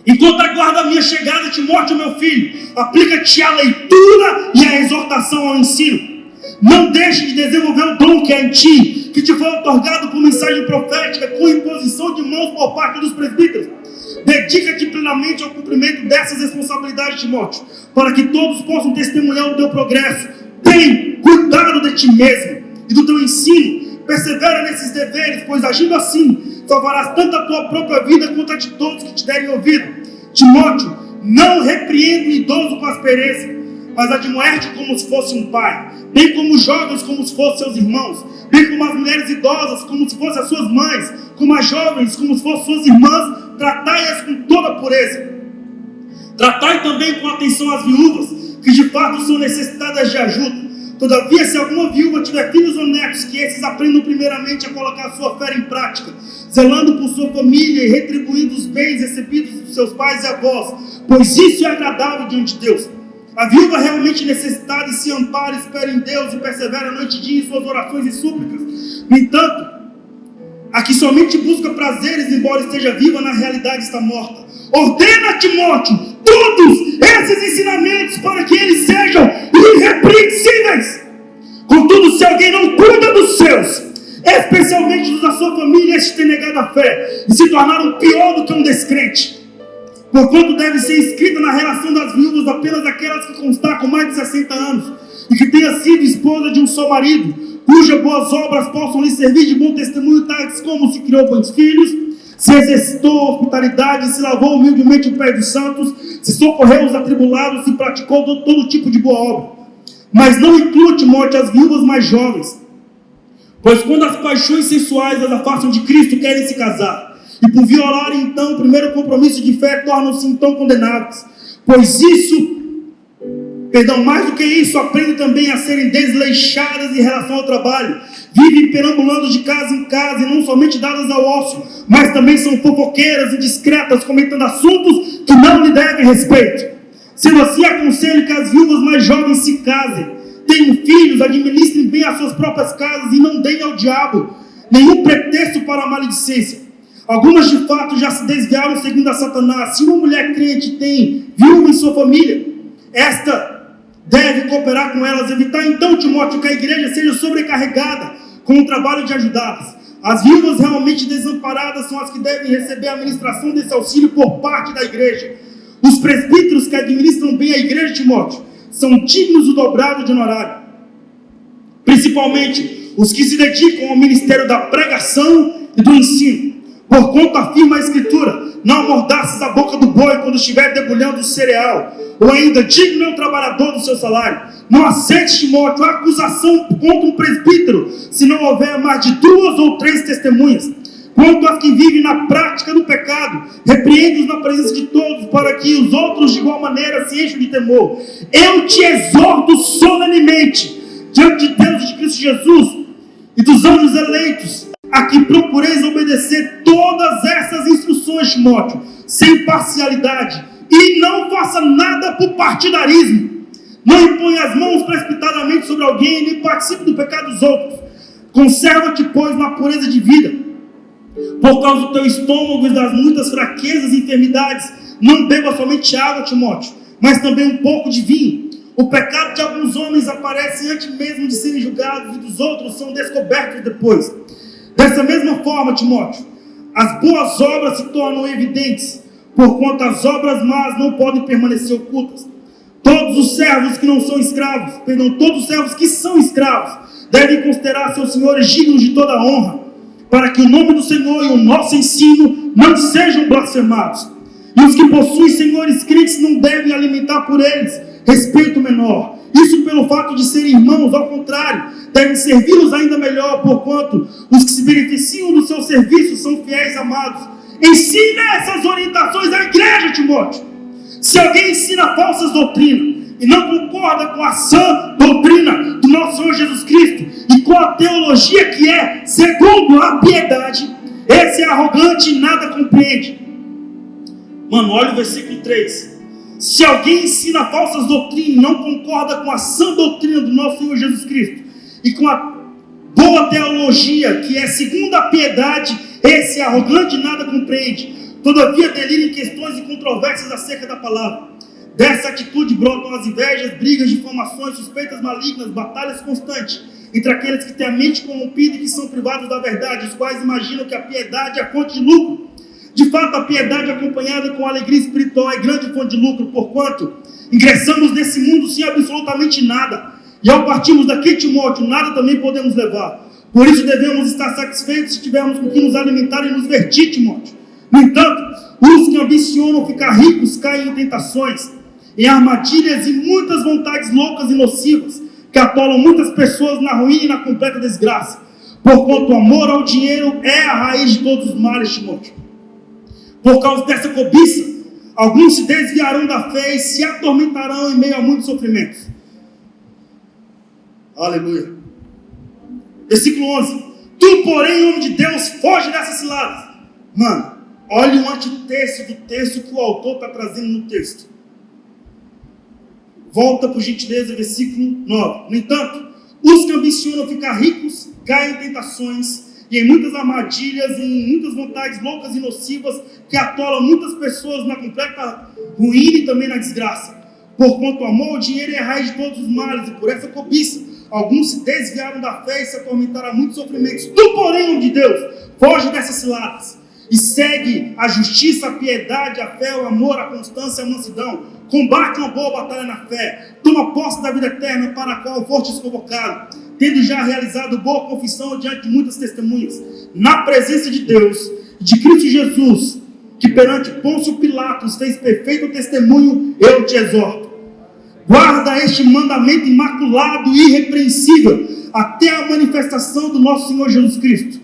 Enquanto aguarda a minha chegada, Timóteo, meu filho, aplica-te à leitura e à exortação ao ensino. Não deixe de desenvolver o dom que é em ti, que te foi otorgado por mensagem profética, com imposição de mãos por parte dos presbíteros. Dedica-te plenamente ao cumprimento dessas responsabilidades, Timóteo, para que todos possam testemunhar o teu progresso. Tem cuidado de ti mesmo e do teu ensino. Persevera nesses deveres, pois agindo assim, salvarás tanto a tua própria vida quanto a de todos que te derem ouvido. Timóteo, não repreenda o idoso com aspereza, mas admoeste como se fosse um pai, bem como os jovens como se fossem seus irmãos, bem como as mulheres idosas como se fossem as suas mães, como as jovens como se fossem suas irmãs. Tratai-as com toda pureza. Tratai também com atenção as viúvas, que de fato são necessitadas de ajuda. Todavia, se alguma viúva tiver filhos honestos, que esses aprendam primeiramente a colocar a sua fé em prática, zelando por sua família e retribuindo os bens recebidos dos seus pais e avós, pois isso é agradável diante de Deus. A viúva realmente necessitada e se ampara, espera em Deus e persevera noite e dia em suas orações e súplicas. No entanto, a que somente busca prazeres, embora esteja viva, na realidade está morta. Ordena a Timóteo todos esses ensinamentos para que eles sejam irrepreensíveis. Contudo, se alguém não cuida dos seus, especialmente dos da sua família, este tem negado a fé e se tornaram pior do que um descrente. Porquanto deve ser inscrita na relação das viúvas apenas aquelas que constar com mais de 60 anos e que tenha sido esposa de um só marido, cujas boas obras possam lhe servir de bom testemunho, tais como se criou bons filhos, se exercitou a hospitalidade, se lavou humildemente o pé dos santos, se socorreu os atribulados, se praticou todo tipo de boa obra. Mas não inclua, Timóteo, as viúvas mais jovens, pois quando as paixões sensuais as afastam de Cristo, querem se casar, e por violarem então o primeiro compromisso de fé, tornam-se então condenados. Pois mais do que isso, aprendem também a serem desleixadas em relação ao trabalho, vivem perambulando de casa em casa e não somente dadas ao ócio, mas também são fofoqueiras e indiscretas, comentando assuntos que não lhe devem respeito. Sendo assim, aconselho que as viúvas mais jovens se casem, tenham filhos, administrem bem as suas próprias casas e não deem ao diabo nenhum pretexto para a maledicência. Algumas de fato já se desviaram seguindo a Satanás. Se uma mulher crente tem viúva em sua família, esta deve cooperar com elas. Evitar então, Timóteo, que a igreja seja sobrecarregada com o trabalho de ajudá-las. As viúvas realmente desamparadas são as que devem receber a administração desse auxílio por parte da igreja. Os presbíteros que administram bem a igreja, Timóteo, são dignos do dobrado de honorário, principalmente os que se dedicam ao ministério da pregação e do ensino. Porquanto afirma a Escritura: não amordaças a boca do boi quando estiver debulhando o cereal, ou ainda, digno é o trabalhador do seu salário. Não aceite, Timóteo, a acusação contra um presbítero, se não houver mais de 2 ou 3 testemunhas. Quanto aos que vivem na prática do pecado, repreende-os na presença de todos, para que os outros de igual maneira se encham de temor. Eu te exorto solenemente, diante de Deus e de Cristo Jesus e dos anjos eleitos, a que procureis obedecer todas essas instruções, Timóteo, sem parcialidade, e não faça nada por partidarismo. Não imponha as mãos precipitadamente sobre alguém, nem participe do pecado dos outros. Conserva-te, pois, na pureza de vida, por causa do teu estômago e das muitas fraquezas e enfermidades. Não beba somente água, Timóteo, mas também um pouco de vinho. O pecado de alguns homens aparece antes mesmo de serem julgados, e dos outros são descobertos depois. Dessa mesma forma, Timóteo, as boas obras se tornam evidentes, porquanto as obras más não podem permanecer ocultas. Todos os servos que não são escravos, todos os servos que são escravos, devem considerar seus senhores dignos de toda honra, para que o nome do Senhor e o nosso ensino não sejam blasfemados. E os que possuem senhores crentes não devem alimentar por eles respeito menor. Isso pelo fato de serem irmãos, ao contrário, devem servi-los ainda melhor, porquanto os que se beneficiam do seu serviço são fiéis e amados. Ensina essas orientações à igreja, Timóteo. Se alguém ensina falsas doutrinas e não concorda com a sã doutrina do nosso Senhor Jesus Cristo e com a teologia que é segundo a piedade, esse é arrogante e nada compreende. Mano, olha o versículo 3. Se alguém ensina falsas doutrinas e não concorda com a sã doutrina do nosso Senhor Jesus Cristo e com a boa teologia que é segundo a piedade, esse é arrogante e nada compreende. Todavia delira em questões e controvérsias acerca da palavra. Dessa atitude brotam as invejas, brigas, difamações, suspeitas malignas, batalhas constantes entre aqueles que têm a mente corrompida e que são privados da verdade, os quais imaginam que a piedade é a fonte de lucro. De fato, a piedade acompanhada com alegria espiritual é grande fonte de lucro, porquanto ingressamos nesse mundo sem absolutamente nada, e ao partirmos daqui, Timóteo, nada também podemos levar. Por isso devemos estar satisfeitos se tivermos com que nos alimentar e nos vestir, Timóteo. No entanto, os que ambicionam ficar ricos caem em tentações, em armadilhas e muitas vontades loucas e nocivas, que atolam muitas pessoas na ruína e na completa desgraça. Porquanto o amor ao dinheiro é a raiz de todos os males, Timóteo. Por causa dessa cobiça, alguns se desviarão da fé e se atormentarão em meio a muitos sofrimentos. Aleluia. Versículo 11. Tu, porém, homem de Deus, foge dessas ciladas. Mano, olha o antitexto do texto que o autor está trazendo no texto. Volta por gentileza, versículo 9. No entanto, os que ambicionam ficar ricos caem em tentações e em muitas armadilhas e em muitas vontades loucas e nocivas que atolam muitas pessoas na completa ruína e também na desgraça. Porquanto o amor ao dinheiro é a raiz de todos os males, e por essa cobiça alguns se desviaram da fé e se atormentaram a muitos sofrimentos. Tu, porém, homem de Deus, foge dessas ciladas e segue a justiça, a piedade, a fé, o amor, a constância, a mansidão. Combate uma boa batalha na fé. Toma posse da vida eterna para a qual fostes convocado, tendo já realizado boa confissão diante de muitas testemunhas, na presença de Deus e de Cristo Jesus, que perante Pôncio Pilatos fez perfeito testemunho, eu te exorto. Guarda este mandamento imaculado e irrepreensível até a manifestação do nosso Senhor Jesus Cristo,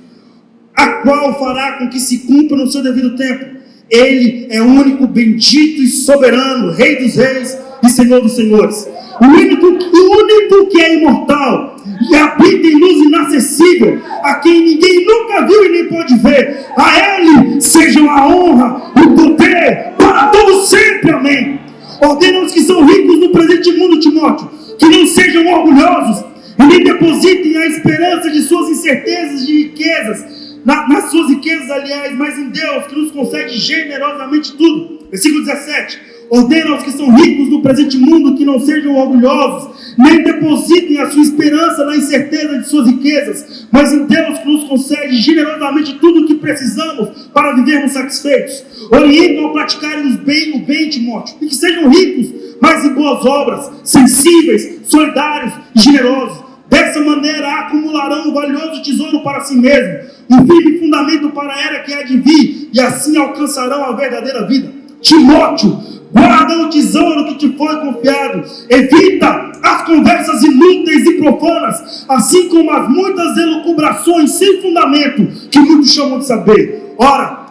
a qual fará com que se cumpra no seu devido tempo. Ele é o único bendito e soberano, Rei dos reis e Senhor dos senhores. O único que é imortal e habita em luz inacessível, a quem ninguém nunca viu e nem pode ver. A Ele sejam a honra, o poder, para todos sempre. Amém. Ordena aos que são ricos no presente mundo, Timóteo, que não sejam orgulhosos e nem depositem a esperança de suas incertezas de riquezas, nas suas riquezas, aliás, mas em Deus, que nos concede generosamente tudo. Versículo 17. Ordena aos que são ricos no presente mundo que não sejam orgulhosos, nem depositem a sua esperança na incerteza de suas riquezas, mas em Deus, que nos concede generosamente tudo o que precisamos para vivermos satisfeitos. Orientam a praticarem o bem, Timóteo, e que sejam ricos, mas em boas obras, sensíveis, solidários e generosos. Dessa maneira acumularão um valioso tesouro para si mesmo, um firme fundamento para a era que há de vir, e assim alcançarão a verdadeira vida. Timóteo, guarda o tesouro que te foi confiado, evita as conversas inúteis e profanas, assim como as muitas elucubrações sem fundamento, que muitos chamam de saber. Ora,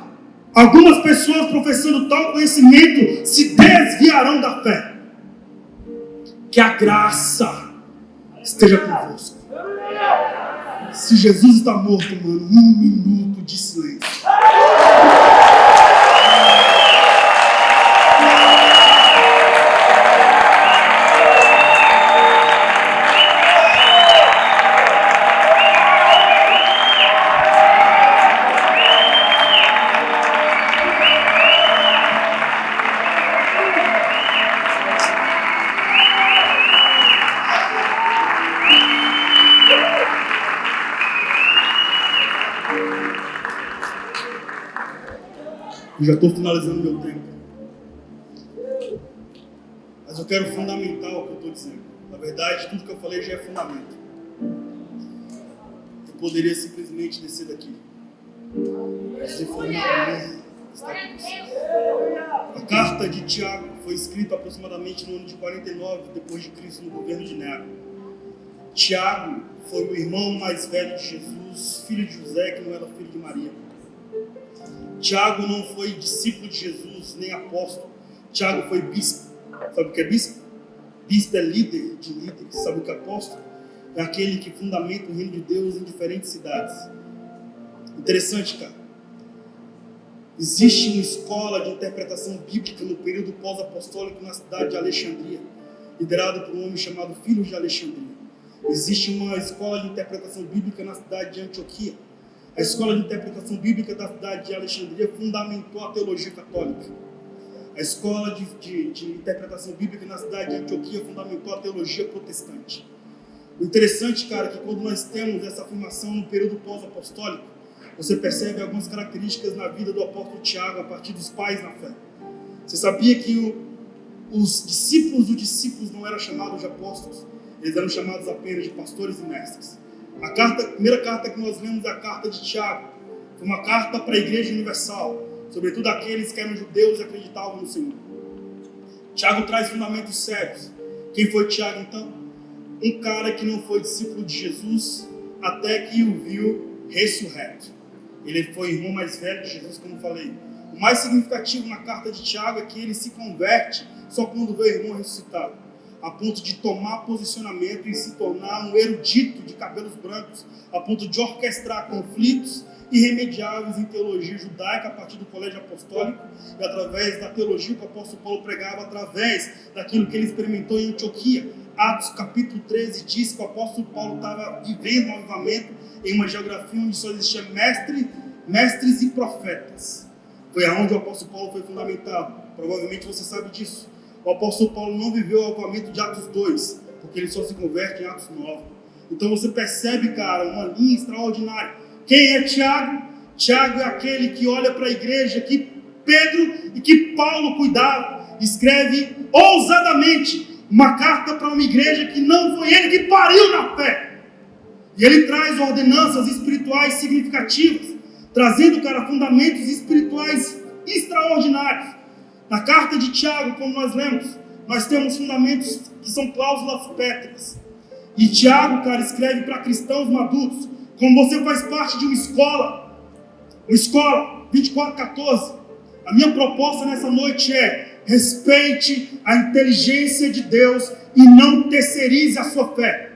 algumas pessoas professando tal conhecimento se desviarão da fé. Que a graça esteja convosco. Se Jesus está morto, mano, 1 minuto de silêncio. Eu já estou finalizando meu tempo. Mas eu quero fundamentar o que eu estou dizendo. Na verdade, tudo que eu falei já é fundamento. Eu poderia simplesmente descer daqui. Esse fundamento está aqui. A carta de Tiago foi escrita aproximadamente no ano de 49 depois de Cristo, no governo de Nero. Tiago foi o irmão mais velho de Jesus, filho de José, que não era filho de Maria. Tiago não foi discípulo de Jesus, nem apóstolo. Tiago foi bispo. Sabe o que é bispo? Bispo é líder de líderes. Sabe o que é apóstolo? É aquele que fundamenta o reino de Deus em diferentes cidades. Interessante, cara. Existe uma escola de interpretação bíblica no período pós-apostólico na cidade de Alexandria, liderada por um homem chamado Filho de Alexandria. Existe uma escola de interpretação bíblica na cidade de Antioquia. A escola de interpretação bíblica da cidade de Alexandria fundamentou a teologia católica. A escola de interpretação bíblica na cidade de Antioquia fundamentou a teologia protestante. O interessante, cara, é que quando nós temos essa afirmação no período pós-apostólico, você percebe algumas características na vida do apóstolo Tiago a partir dos pais na fé. Você sabia que os discípulos dos discípulos não eram chamados de apóstolos? Eles eram chamados apenas de pastores e mestres. A primeira carta que nós lemos é a carta de Tiago. Foi uma carta para a igreja universal, sobretudo aqueles que eram judeus e acreditavam no Senhor. Tiago traz fundamentos sérios. Quem foi Tiago, então? Um cara que não foi discípulo de Jesus até que o viu ressurreto. Ele foi o irmão mais velho de Jesus, como falei. O mais significativo na carta de Tiago é que ele se converte só quando vê o irmão ressuscitado, a ponto de tomar posicionamento e se tornar um erudito de cabelos brancos, a ponto de orquestrar conflitos irremediáveis em teologia judaica a partir do colégio apostólico e através da teologia que o apóstolo Paulo pregava, através daquilo que ele experimentou em Antioquia. Atos capítulo 13 diz que o apóstolo Paulo estava vivendo um avivamento em uma geografia onde só existia mestres e profetas. Foi aonde o apóstolo Paulo foi fundamentado. Provavelmente você sabe disso. O apóstolo Paulo não viveu o avivamento de Atos 2, porque ele só se converte em Atos 9. Então você percebe, cara, uma linha extraordinária. Quem é Tiago? Tiago é aquele que olha para a igreja que Pedro e que Paulo cuidavam. Escreve ousadamente uma carta para uma igreja que não foi ele que pariu na fé. E ele traz ordenanças espirituais significativas, trazendo, cara, fundamentos espirituais extraordinários. Na carta de Tiago, como nós lemos, nós temos fundamentos que são cláusulas pétreas. E Tiago, cara, escreve para cristãos maduros, como você faz parte de uma escola 24:14. A minha proposta nessa noite é: respeite a inteligência de Deus e não terceirize a sua fé.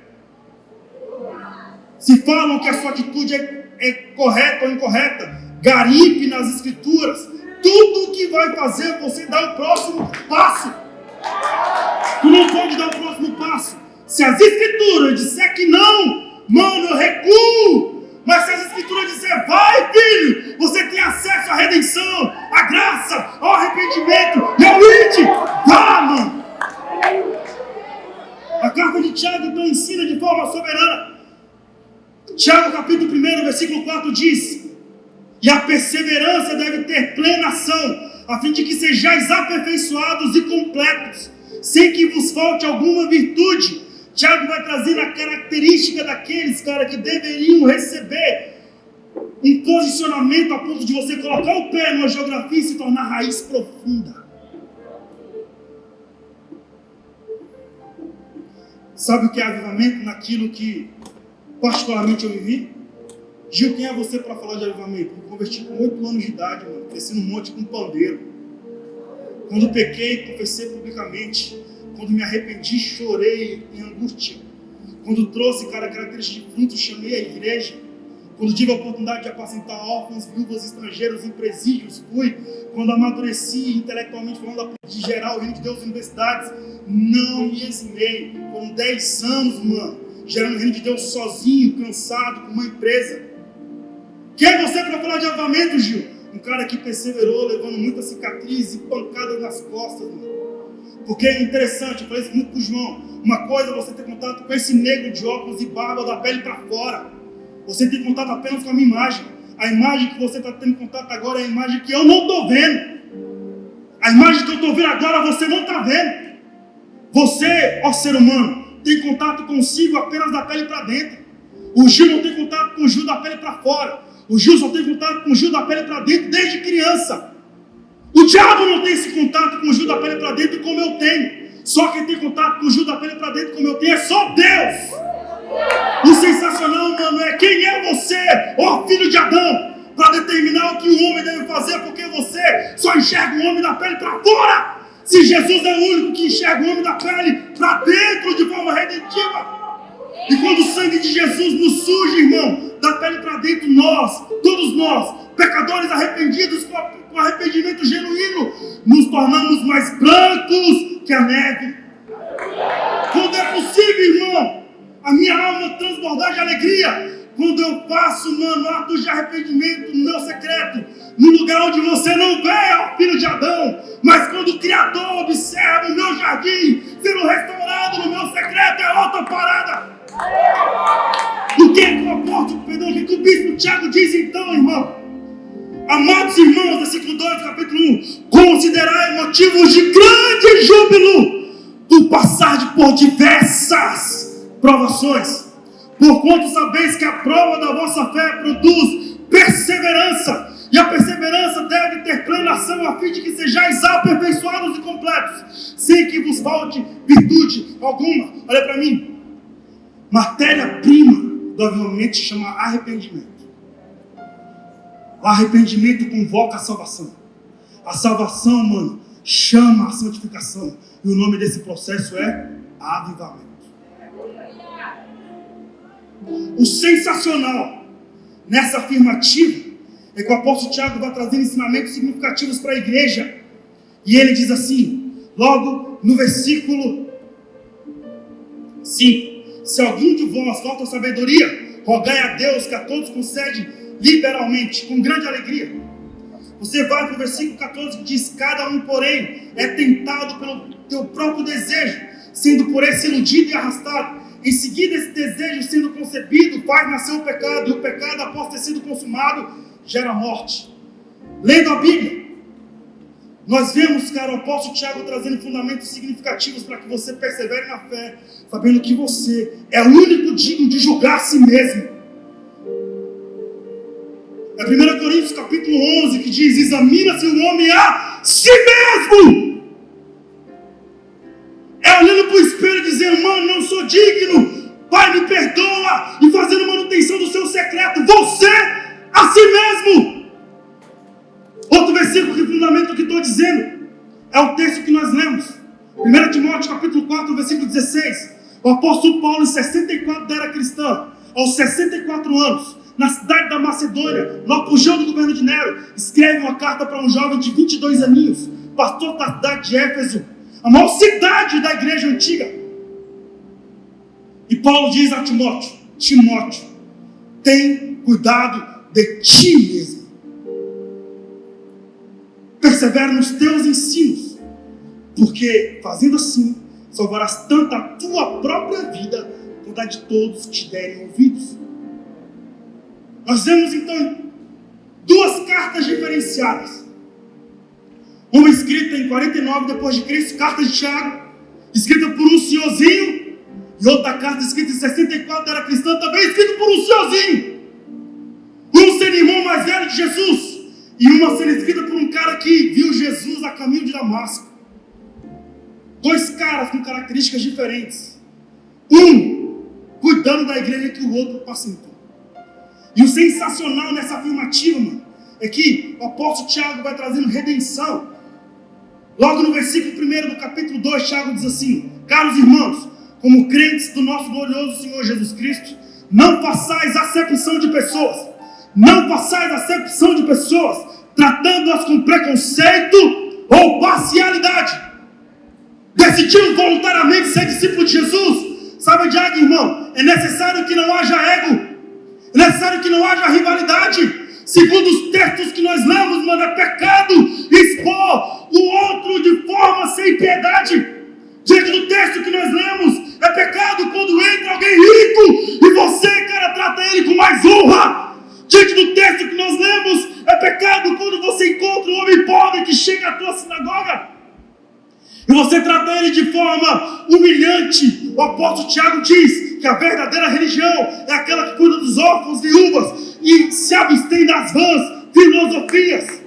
Se falam que a sua atitude é correta ou incorreta, garimpe nas escrituras. Tudo o que vai fazer você dar o próximo passo. Tu não pode dar o próximo passo. Se as escrituras disser que não, mano, eu recuo. Mas se as escrituras disser, vai, filho, você tem acesso à redenção, à graça, ao arrependimento e ao ide. Vá, mano. A carta de Tiago então ensina de forma soberana. Tiago capítulo 1, versículo 4 diz: e a perseverança deve ter plena ação, a fim de que sejais aperfeiçoados e completos, sem que vos falte alguma virtude. Tiago vai trazendo a característica daqueles, cara, que deveriam receber um posicionamento a ponto de você colocar o pé numa geografia e se tornar raiz profunda. Sabe o que é avivamento? Naquilo que particularmente eu vivi? Gil, quem é você para falar de avivamento? Me converti com 8 anos de idade, mano, cresci num monte com pandeiro. Quando pequei, confessei publicamente. Quando me arrependi, chorei em angústia. Quando trouxe, cara, características de frutos, chamei a igreja. Quando tive a oportunidade de apacentar órfãos, viúvas, estrangeiros em presídios, fui. Quando amadureci intelectualmente, falando de gerar o reino de Deus em universidades, não me eximei. Foram 10 anos, mano, gerando o reino de Deus sozinho, cansado, com uma empresa. Quem é você para falar de avivamento, Gil? Um cara que perseverou, levando muitas cicatrizes e pancadas nas costas, mano. Porque é interessante, eu falei isso muito pro João. Uma coisa é você ter contato com esse negro de óculos e barba da pele para fora. Você tem contato apenas com a minha imagem. A imagem que você está tendo contato agora é a imagem que eu não estou vendo. A imagem que eu estou vendo agora você não está vendo. Você, ó ser humano, tem contato consigo apenas da pele para dentro. O Gil não tem contato com o Gil da pele para fora. O Gil só tem contato com o Gil da pele para dentro desde criança. O diabo não tem esse contato com o Gil da pele para dentro como eu tenho. Só quem tem contato com o Gil da pele para dentro como eu tenho é só Deus. O sensacional, mano, é quem é você, ó filho de Adão, para determinar o que o homem deve fazer, porque você só enxerga o homem da pele para fora. Se Jesus é o único que enxerga o homem da pele para dentro de forma redentiva. E quando o sangue de Jesus nos surge, irmão, da pele para dentro, todos nós, pecadores arrependidos com arrependimento genuíno, nos tornamos mais brancos que a neve. Quando é possível, irmão, a minha alma transbordar de alegria, quando eu faço, mano, atos de arrependimento no meu secreto, no lugar onde você não vê, ó filho de Adão, mas quando o Criador observa o meu jardim sendo restaurado no meu secreto, é outra parada. O que é que o apóstolo, perdão, o que o bispo Tiago diz então, irmão? Amados irmãos, versículo 2, capítulo 1, considerai motivos de grande júbilo do passar por diversas provações, porquanto sabeis que a prova da vossa fé produz perseverança, e a perseverança deve ter plena ação, a fim de que sejais aperfeiçoados e completos, sem que vos falte virtude alguma. Olha para mim. Matéria-prima do avivamento se chama arrependimento. O arrependimento convoca a salvação. A salvação, mano, chama a santificação. E o nome desse processo é avivamento. O sensacional nessa afirmativa é que o apóstolo Tiago vai trazer ensinamentos significativos para a igreja. E ele diz assim, logo no versículo 5. Se algum de vós falta sabedoria, rogai a Deus que a todos concede liberalmente, com grande alegria. Você vai para o versículo 14 que diz, cada um, porém, é tentado pelo teu próprio desejo, sendo por esse iludido e arrastado. Em seguida, esse desejo sendo concebido, faz nascer o pecado, e o pecado, após ter sido consumado, gera morte. Lendo a Bíblia, nós vemos, cara, o apóstolo Tiago trazendo fundamentos significativos para que você persevere na fé, sabendo que você é o único digno de julgar a si mesmo. É 1 Coríntios capítulo 11 que diz, examina-se o homem a si mesmo. É olhando para o espelho e dizendo, mano, não sou digno, Pai, me perdoa, e fazendo manutenção do seu secreto, você a si mesmo. Outro versículo que fundamenta o que estou dizendo é o texto que nós lemos. 1 Timóteo capítulo 4, versículo 16. O apóstolo Paulo, em 64 da era cristã, aos 64 anos, na cidade da Macedônia, no apogeu do governo de Nero, escreve uma carta para um jovem de 22 aninhos, pastor da cidade de Éfeso, a maior cidade da igreja antiga. E Paulo diz a Timóteo, Timóteo, tem cuidado de ti mesmo. Persevera nos teus ensinos, porque fazendo assim, salvarás tanto a tua própria vida, quanto a de todos que te derem ouvidos. Nós vemos então duas cartas diferenciadas. Uma escrita em 49 depois de Cristo, carta de Tiago, escrita por um senhorzinho, e outra carta escrita em 64 da era cristã, também escrita por um senhorzinho. Um sendo irmão mais velho de Jesus, e uma sendo escrita por um cara que viu Jesus a caminho de Damasco. Dois caras com características diferentes. Um cuidando da igreja que o outro apacentou. E o sensacional nessa afirmativa, mano, é que o apóstolo Tiago vai trazendo redenção. Logo no versículo 1 do capítulo 2, Tiago diz assim, caros irmãos, como crentes do nosso glorioso Senhor Jesus Cristo, não façais acepção de pessoas. Não façais acepção de pessoas, tratando-as com preconceito ou parcialidade. Decidiu voluntariamente ser discípulo de Jesus. Sabe de algo, irmão? É necessário que não haja ego. É necessário que não haja rivalidade. Segundo os textos que nós lemos, mano, é pecado expor o outro de forma sem piedade. Diante do texto que nós lemos, é pecado quando entra alguém rico e você, cara, trata ele com mais honra. Diante do texto que nós lemos, é pecado quando você encontra um homem pobre que chega à tua sinagoga e você trata ele de forma humilhante. O apóstolo Tiago diz que a verdadeira religião é aquela que cuida dos órfãos, viúvas e se abstém das vãs filosofias.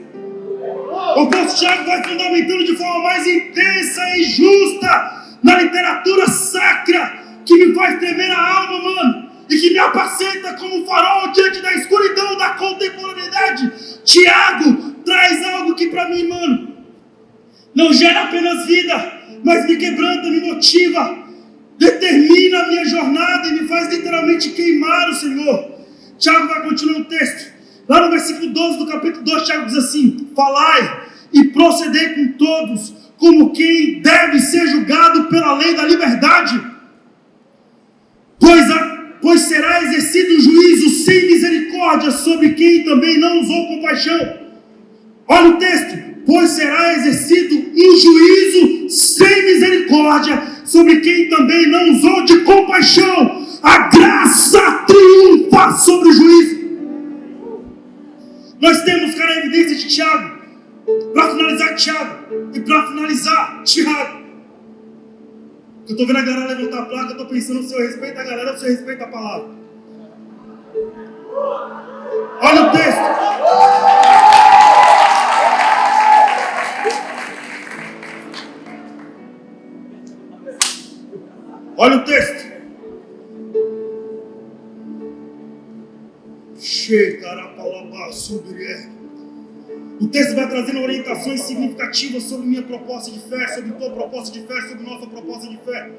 O apóstolo Tiago vai fundamentando de forma mais intensa e justa na literatura sacra, que me faz tremer a alma, mano, e que me apacenta como um farol diante da escuridão da contemporaneidade. Tiago traz algo que para mim, mano, não gera apenas vida, mas me quebranta, me motiva, determina a minha jornada e me faz literalmente queimar o Senhor. Tiago vai continuar o texto. Lá no versículo 12 do capítulo 2, Tiago diz assim: falai e procedei com todos, como quem deve ser julgado pela lei da liberdade, pois será exercido um juízo sem misericórdia sobre quem também não usou compaixão. Olha o texto: pois será exercido um juízo sem misericórdia sobre quem também não usou de compaixão. A graça triunfa sobre o juízo. Nós temos, cara, a evidência de Tiago. Para finalizar, Tiago. E para finalizar, Tiago. Eu estou vendo a galera levantar a placa, eu estou pensando se eu respeito a galera ou se eu respeito a palavra. Olha o texto. Olha o texto. O texto vai trazendo orientações significativas sobre minha proposta de fé, sobre tua proposta de fé, sobre nossa proposta de fé.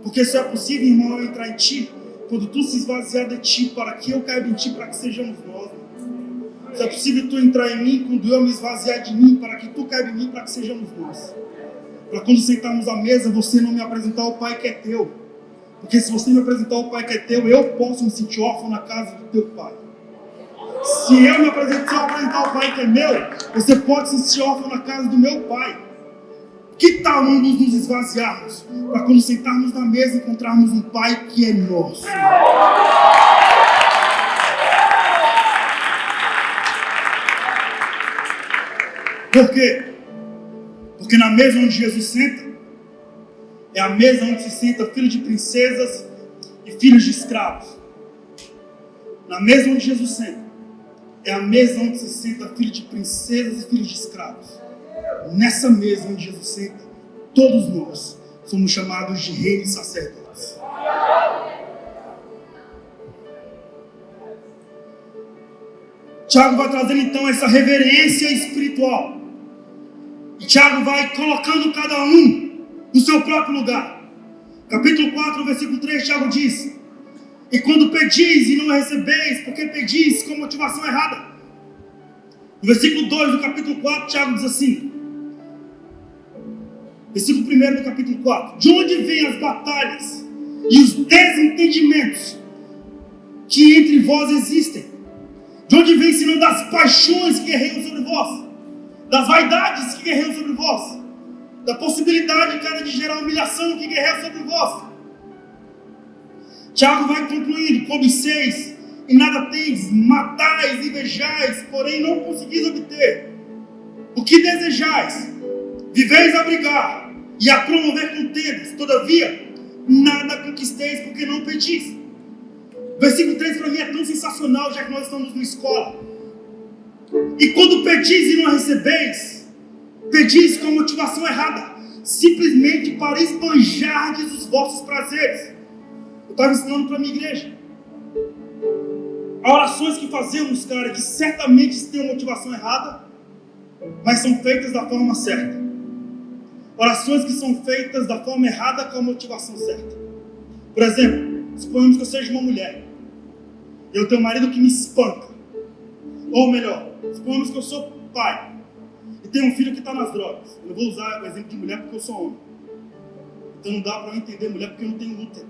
Porque só é possível, irmão, eu entrar em ti quando tu se esvaziar de ti, para que eu caiba em ti, para que sejamos nós. Só é possível tu entrar em mim quando eu me esvaziar de mim, para que tu caiba em mim, para que sejamos nós. Para quando sentarmos à mesa, você não me apresentar o Pai que é teu. Porque se você me apresentar o Pai que é teu, eu posso me sentir órfão na casa do teu Pai. Se eu apresentar o Pai que é meu, você pode se sentir órfão na casa do meu Pai. Que tal nos esvaziarmos, para quando sentarmos na mesa encontrarmos um Pai que é nosso? Por quê? Porque na mesa onde Jesus senta, é a mesa onde se senta filhos de princesas e filhos de escravos. Na mesa onde Jesus senta, é a mesa onde se senta filhos de princesas e filhos de escravos. Nessa mesa onde Jesus senta, todos nós somos chamados de reis e sacerdotes. Tiago vai trazendo então essa reverência espiritual. E Tiago vai colocando cada um no seu próprio lugar. Capítulo 4, versículo 3, Tiago diz: e quando pedis e não recebeis, porque pedis com motivação errada. No versículo 2 do capítulo 4, Tiago diz assim, versículo 1 do capítulo 4: de onde vêm as batalhas e os desentendimentos que entre vós existem? De onde vem senão das paixões que guerreiam sobre vós, das vaidades que guerreiam sobre vós, da possibilidade, cara, de gerar humilhação que guerreia sobre vós? Tiago vai concluindo: cobiceis e nada tendes, matais, invejais, porém não conseguis obter. O que desejais, viveis a brigar e a promover contendas, todavia nada conquisteis porque não pedis. O versículo 3 para mim é tão sensacional, já que nós estamos na escola. E quando pedis e não recebeis, pedis com motivação errada, simplesmente para esbanjardes os vossos prazeres. Eu estava ensinando para a minha igreja. Há orações que fazemos, cara, que certamente têm uma motivação errada, mas são feitas da forma certa. Orações que são feitas da forma errada com a motivação certa. Por exemplo, suponhamos que eu seja uma mulher. Eu tenho um marido que me espanca. Ou melhor, suponhamos que eu sou pai e tenho um filho que está nas drogas. Eu vou usar o exemplo de mulher porque eu sou homem. Então não dá para eu entender mulher porque eu não tenho útero.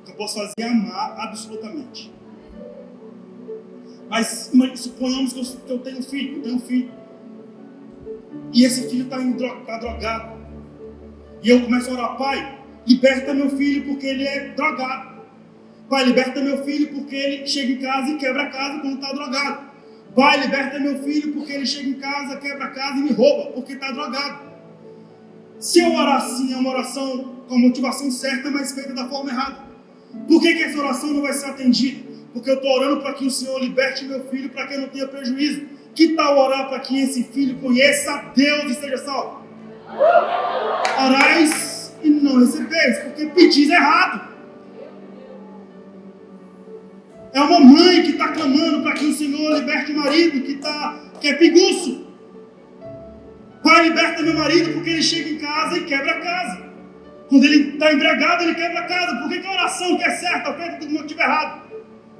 O que eu posso fazer é amar absolutamente. Mas suponhamos que eu tenho um filho. E esse filho está drogado. E eu começo a orar: Pai, liberta meu filho porque ele é drogado. Pai, liberta meu filho porque ele chega em casa e quebra a casa quando está drogado. Pai, liberta meu filho porque ele chega em casa, quebra a casa e me rouba porque está drogado. Se eu orar assim, é uma oração com a motivação certa, mas feita da forma errada. Por que essa oração não vai ser atendida? Porque eu estou orando para que o Senhor liberte meu filho, para que eu não tenha prejuízo. Que tal orar para que esse filho conheça a Deus e esteja salvo? Orais e não recebeis, porque pedis errado. É uma mãe que está clamando para que o Senhor liberte o marido que é piguço. Pai, liberta meu marido, porque ele chega em casa e quebra a casa. Quando ele está embriagado, ele quebra a casa. Por que a oração que é certa, feita do motivo errado?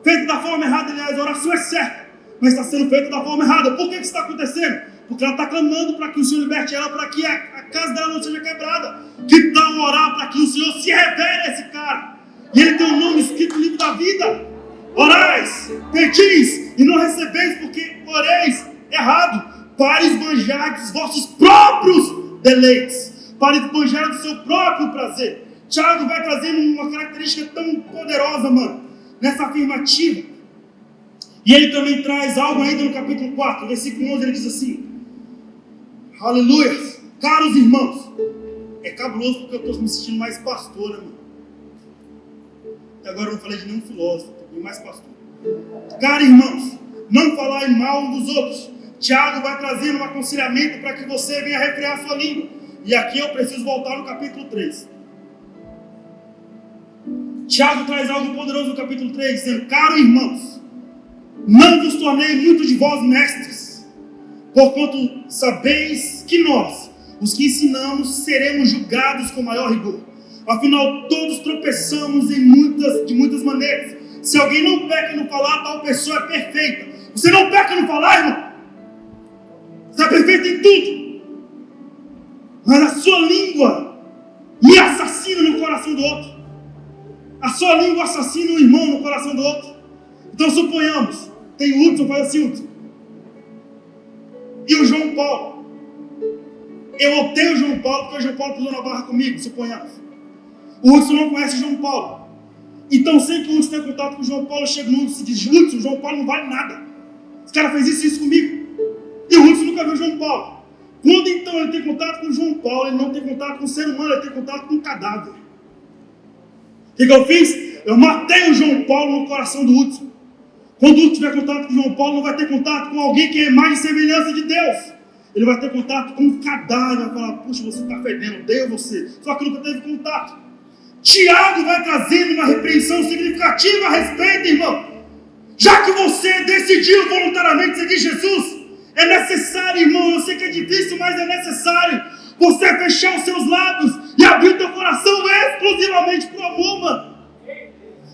Feita da forma errada, aliás, a oração é certa, mas está sendo feita da forma errada. Por que isso está acontecendo? Porque ela está clamando para que o Senhor liberte ela, para que a casa dela não seja quebrada. Que tal orar para que o Senhor se revele a esse cara? E ele tem um nome escrito no livro da vida. Orais, pedis e não recebeis, porque oreis errado, para esbanjar dos vossos próprios deleites, para esbanjar do seu próprio prazer. Tiago vai trazendo uma característica tão poderosa, mano, nessa afirmativa. E ele também traz algo ainda no capítulo 4, versículo 11, ele diz assim: aleluia, caros irmãos. É cabuloso porque eu estou me sentindo mais pastor, né, mano? E agora eu não falei de nenhum filósofo, estou mais pastor. Caros irmãos, não falai mal um dos outros. Tiago vai trazendo um aconselhamento para que você venha refrear a sua língua. E aqui eu preciso voltar no capítulo 3. Tiago traz algo poderoso no capítulo 3, dizendo: caros irmãos, não vos tornei muito de vós mestres, porquanto sabeis que nós, os que ensinamos, seremos julgados com maior rigor. Afinal, todos tropeçamos de muitas maneiras. Se alguém não peca no falar, tal pessoa é perfeita. Você não peca no falar, irmão? Você é perfeito em tudo. Mas a sua língua me assassina no coração do outro. A sua língua assassina um irmão no coração do outro. Então suponhamos, tem o Hudson, faz assim, Hudson. E o João Paulo. Eu odeio o João Paulo porque o João Paulo pisou na barra comigo, suponhamos. O Hudson não conhece o João Paulo. Então, sem que o Hudson tenha contato com o João Paulo, chega no Hudson e diz: Hudson, o João Paulo não vale nada. Esse cara fez isso comigo. E o Hudson nunca viu o João Paulo. Quando então ele tem contato com o João Paulo, ele não tem contato com o ser humano, ele tem contato com um cadáver. O que eu fiz? Eu matei o João Paulo no coração do Hudson. Quando o Hudson tiver contato com o João Paulo, não vai ter contato com alguém que é imagem e semelhança de Deus. Ele vai ter contato com um cadáver, vai falar: puxa, você está fedendo, odeio você. Só que nunca teve contato. Tiago vai trazendo uma repreensão significativa a respeito, irmão. Já que você decidiu voluntariamente seguir Jesus, é necessário, irmão, eu sei que é difícil, mas é necessário você fechar os seus lábios e abrir o teu coração exclusivamente para o amor, mano.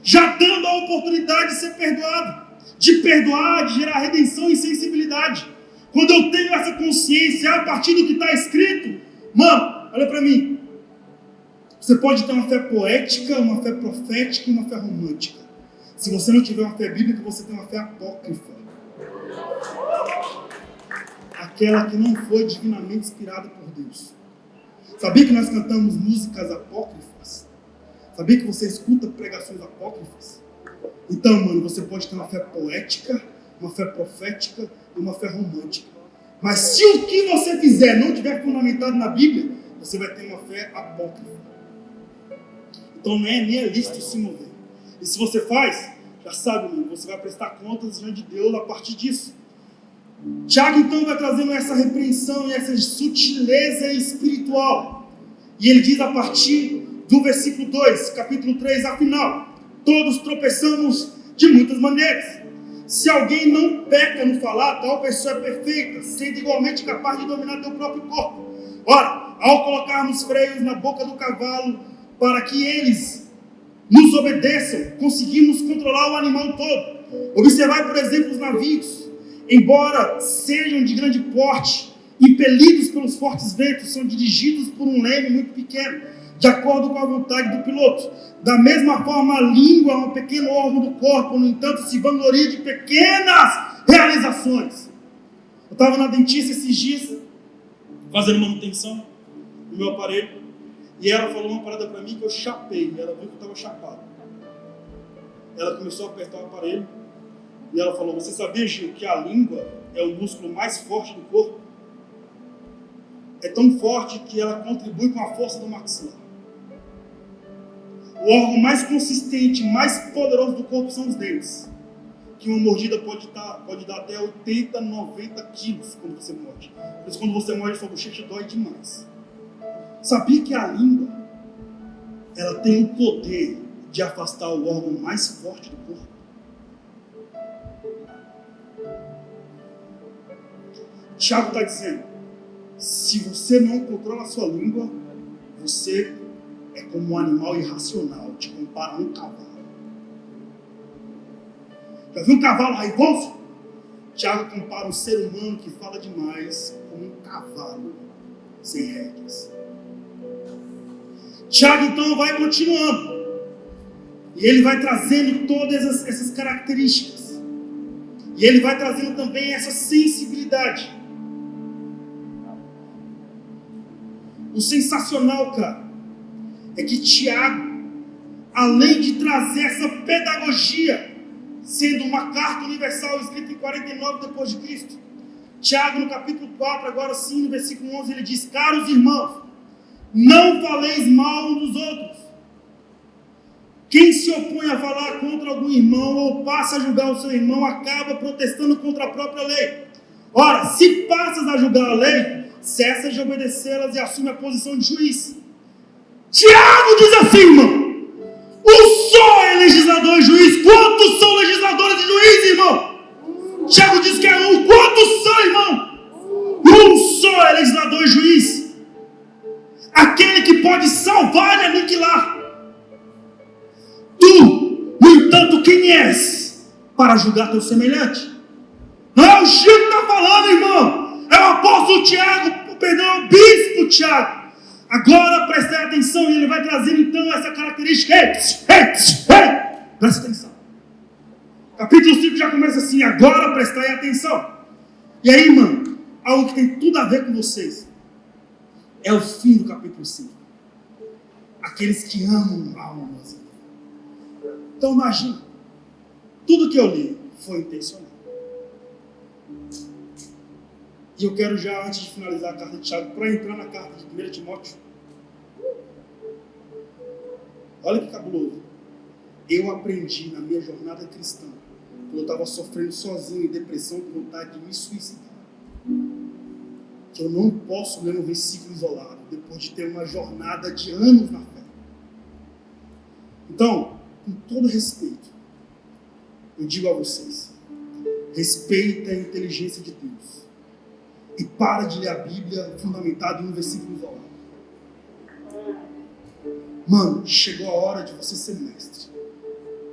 Já dando a oportunidade de ser perdoado, de perdoar, de gerar redenção e sensibilidade. Quando eu tenho essa consciência a partir do que está escrito, mano, olha para mim. Você pode ter uma fé poética, uma fé profética e uma fé romântica. Se você não tiver uma fé bíblica, você tem uma fé apócrifa. Aquela que não foi divinamente inspirada por Deus. Sabia que nós cantamos músicas apócrifas? Sabia que você escuta pregações apócrifas? Então, mano, você pode ter uma fé poética, uma fé profética e uma fé romântica. Mas se o que você fizer não estiver fundamentado na Bíblia, você vai ter uma fé apócrifa. Então não é nem lícito se mover. E se você faz, já sabe, mano, você vai prestar contas diante de Deus a partir disso. Tiago então vai trazendo essa repreensão e essa sutileza espiritual. E ele diz a partir do versículo 2, capítulo 3, afinal, todos tropeçamos de muitas maneiras. Se alguém não peca no falar, tal pessoa é perfeita, sendo igualmente capaz de dominar teu próprio corpo. Ora, ao colocarmos freios na boca do cavalo, para que eles nos obedeçam, conseguimos controlar o animal todo. Observai, por exemplo, os navios. Embora sejam de grande porte, impelidos pelos fortes ventos, são dirigidos por um leme muito pequeno, de acordo com a vontade do piloto. Da mesma forma, a língua é um pequeno órgão do corpo, no entanto, se vangloria de pequenas realizações. Eu estava na dentista esses dias, fazendo manutenção no meu aparelho, e ela falou uma parada para mim que eu chapei. Ela viu que eu estava chapado. Ela começou a apertar o aparelho e ela falou: você sabia, Gil, que a língua é o músculo mais forte do corpo? é tão forte que ela contribui com a força do maxilar. O órgão mais consistente, mais poderoso do corpo são os dentes. Que uma mordida pode dar até 80, 90 quilos quando você morde. Por isso, quando você morde, sua bochecha dói demais. Sabia que a língua, ela tem o poder de afastar o órgão mais forte do corpo? Tiago está dizendo, se você não controla a sua língua, você é como um animal irracional, te compara a um cavalo. Já viu um cavalo raivoso? Tiago compara um ser humano que fala demais com um cavalo sem rédeas. Tiago então vai continuando. E ele vai trazendo todas essas características. E ele vai trazendo também essa sensibilidade. O sensacional, cara, é que Tiago, além de trazer essa pedagogia, sendo uma carta universal escrita em 49 depois de Cristo, Tiago, no capítulo 4, agora sim, no versículo 11, ele diz: caros irmãos, não faleis mal uns dos outros. Quem se opõe a falar contra algum irmão ou passa a julgar o seu irmão, acaba protestando contra a própria lei. Ora, se passas a julgar a lei, cessa de obedecê-las e assume a posição de juiz. Tiago diz assim, irmão: um só é legislador e juiz. Quantos são legisladores e juízes, irmão? Tiago diz que é um. Quantos são, irmão? Um só é legislador e juiz. Aquele que pode salvar e aniquilar. Tu, no entanto, quem és para julgar teu semelhante? Não é o Chico que está falando, irmão. É o apóstolo Tiago, é o bispo Tiago. Agora prestai atenção, e ele vai trazer então essa característica. Presta atenção. Capítulo 5 já começa assim: agora prestai atenção. E aí, mano, algo que tem tudo a ver com vocês. É o fim do capítulo 5. Aqueles que amam almas. Então imagina, tudo que eu li foi intencional. E eu quero já, antes de finalizar a carta de Tiago, para entrar na carta de 1 Timóteo. Olha que cabuloso. Eu aprendi na minha jornada cristã, quando eu estava sofrendo sozinho, em depressão, com vontade de me suicidar, que eu não posso ler um versículo isolado, depois de ter uma jornada de anos na fé. Então, com todo respeito, eu digo a vocês: respeita a inteligência de Deus. E para de ler a Bíblia fundamentado em um versículo isolado. Mano, chegou a hora de você ser mestre.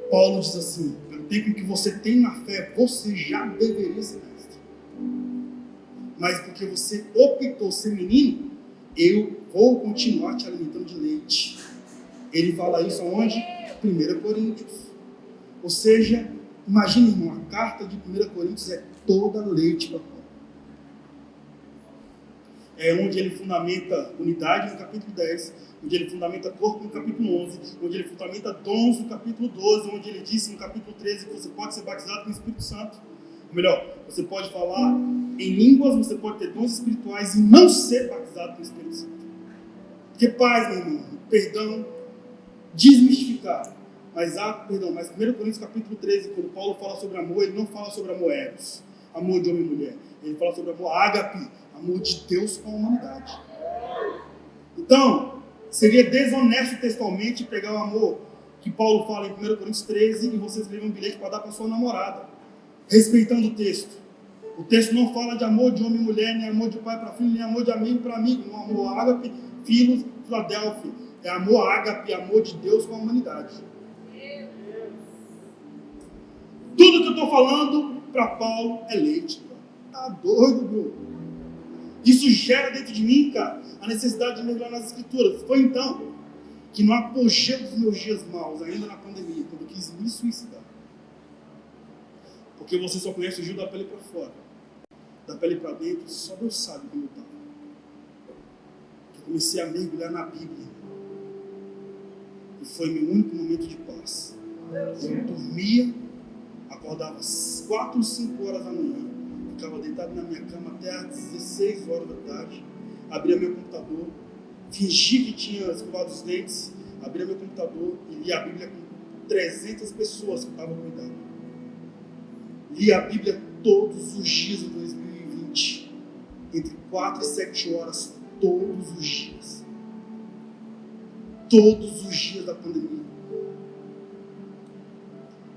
Paulo diz assim: pelo tempo que você tem na fé, você já deveria ser mestre. Mas porque você optou ser menino, eu vou continuar te alimentando de leite. Ele fala isso aonde? 1 Coríntios. Ou seja, imagina, irmão, a carta de 1 Coríntios é toda leite para Paulo. É onde ele fundamenta unidade no capítulo 10, onde ele fundamenta corpo no capítulo 11, onde ele fundamenta dons no capítulo 12, onde ele disse no capítulo 13 que você pode ser batizado com o Espírito Santo. Ou melhor, você pode falar em línguas, você pode ter dons espirituais e não ser batizado com o Espírito Santo. Porque paz, meu irmão, perdão, desmistificar. Mas 1 Coríntios capítulo 13, quando Paulo fala sobre amor, ele não fala sobre amor eros, amor de homem e mulher. Ele fala sobre amor ágape, amor de Deus com a humanidade. Então, seria desonesto textualmente pegar o amor que Paulo fala em 1 Coríntios 13 e você escrever um bilhete para dar para sua namorada, respeitando o texto. O texto não fala de amor de homem e mulher, nem amor de pai para filho, nem amor de amigo para amigo. Não, amor ágape, filhos, Filadélfia. É amor ágape, amor de Deus com a humanidade. Tudo que eu estou falando para Paulo é leite. Tá doido, bro? Isso gera dentro de mim, cara, a necessidade de mergulhar nas Escrituras. Foi então que, no apogeu dos meus dias maus, ainda na pandemia, quando eu quis me suicidar, porque você só conhece o Gil da pele para fora, da pele para dentro, só Deus sabe como eu estava. Eu comecei a mergulhar na Bíblia, e foi meu único momento de paz. Eu dormia, acordava às 4, 5 horas da manhã, ficava deitado na minha cama até às 16 horas da tarde, abria meu computador, fingia que tinha escovado os dentes, abria meu computador e lia a Bíblia com 300 pessoas que estavam cuidando. Lia a Bíblia todos os dias em 2020, entre 4 e 7 horas, todos os dias. Todos os dias da pandemia.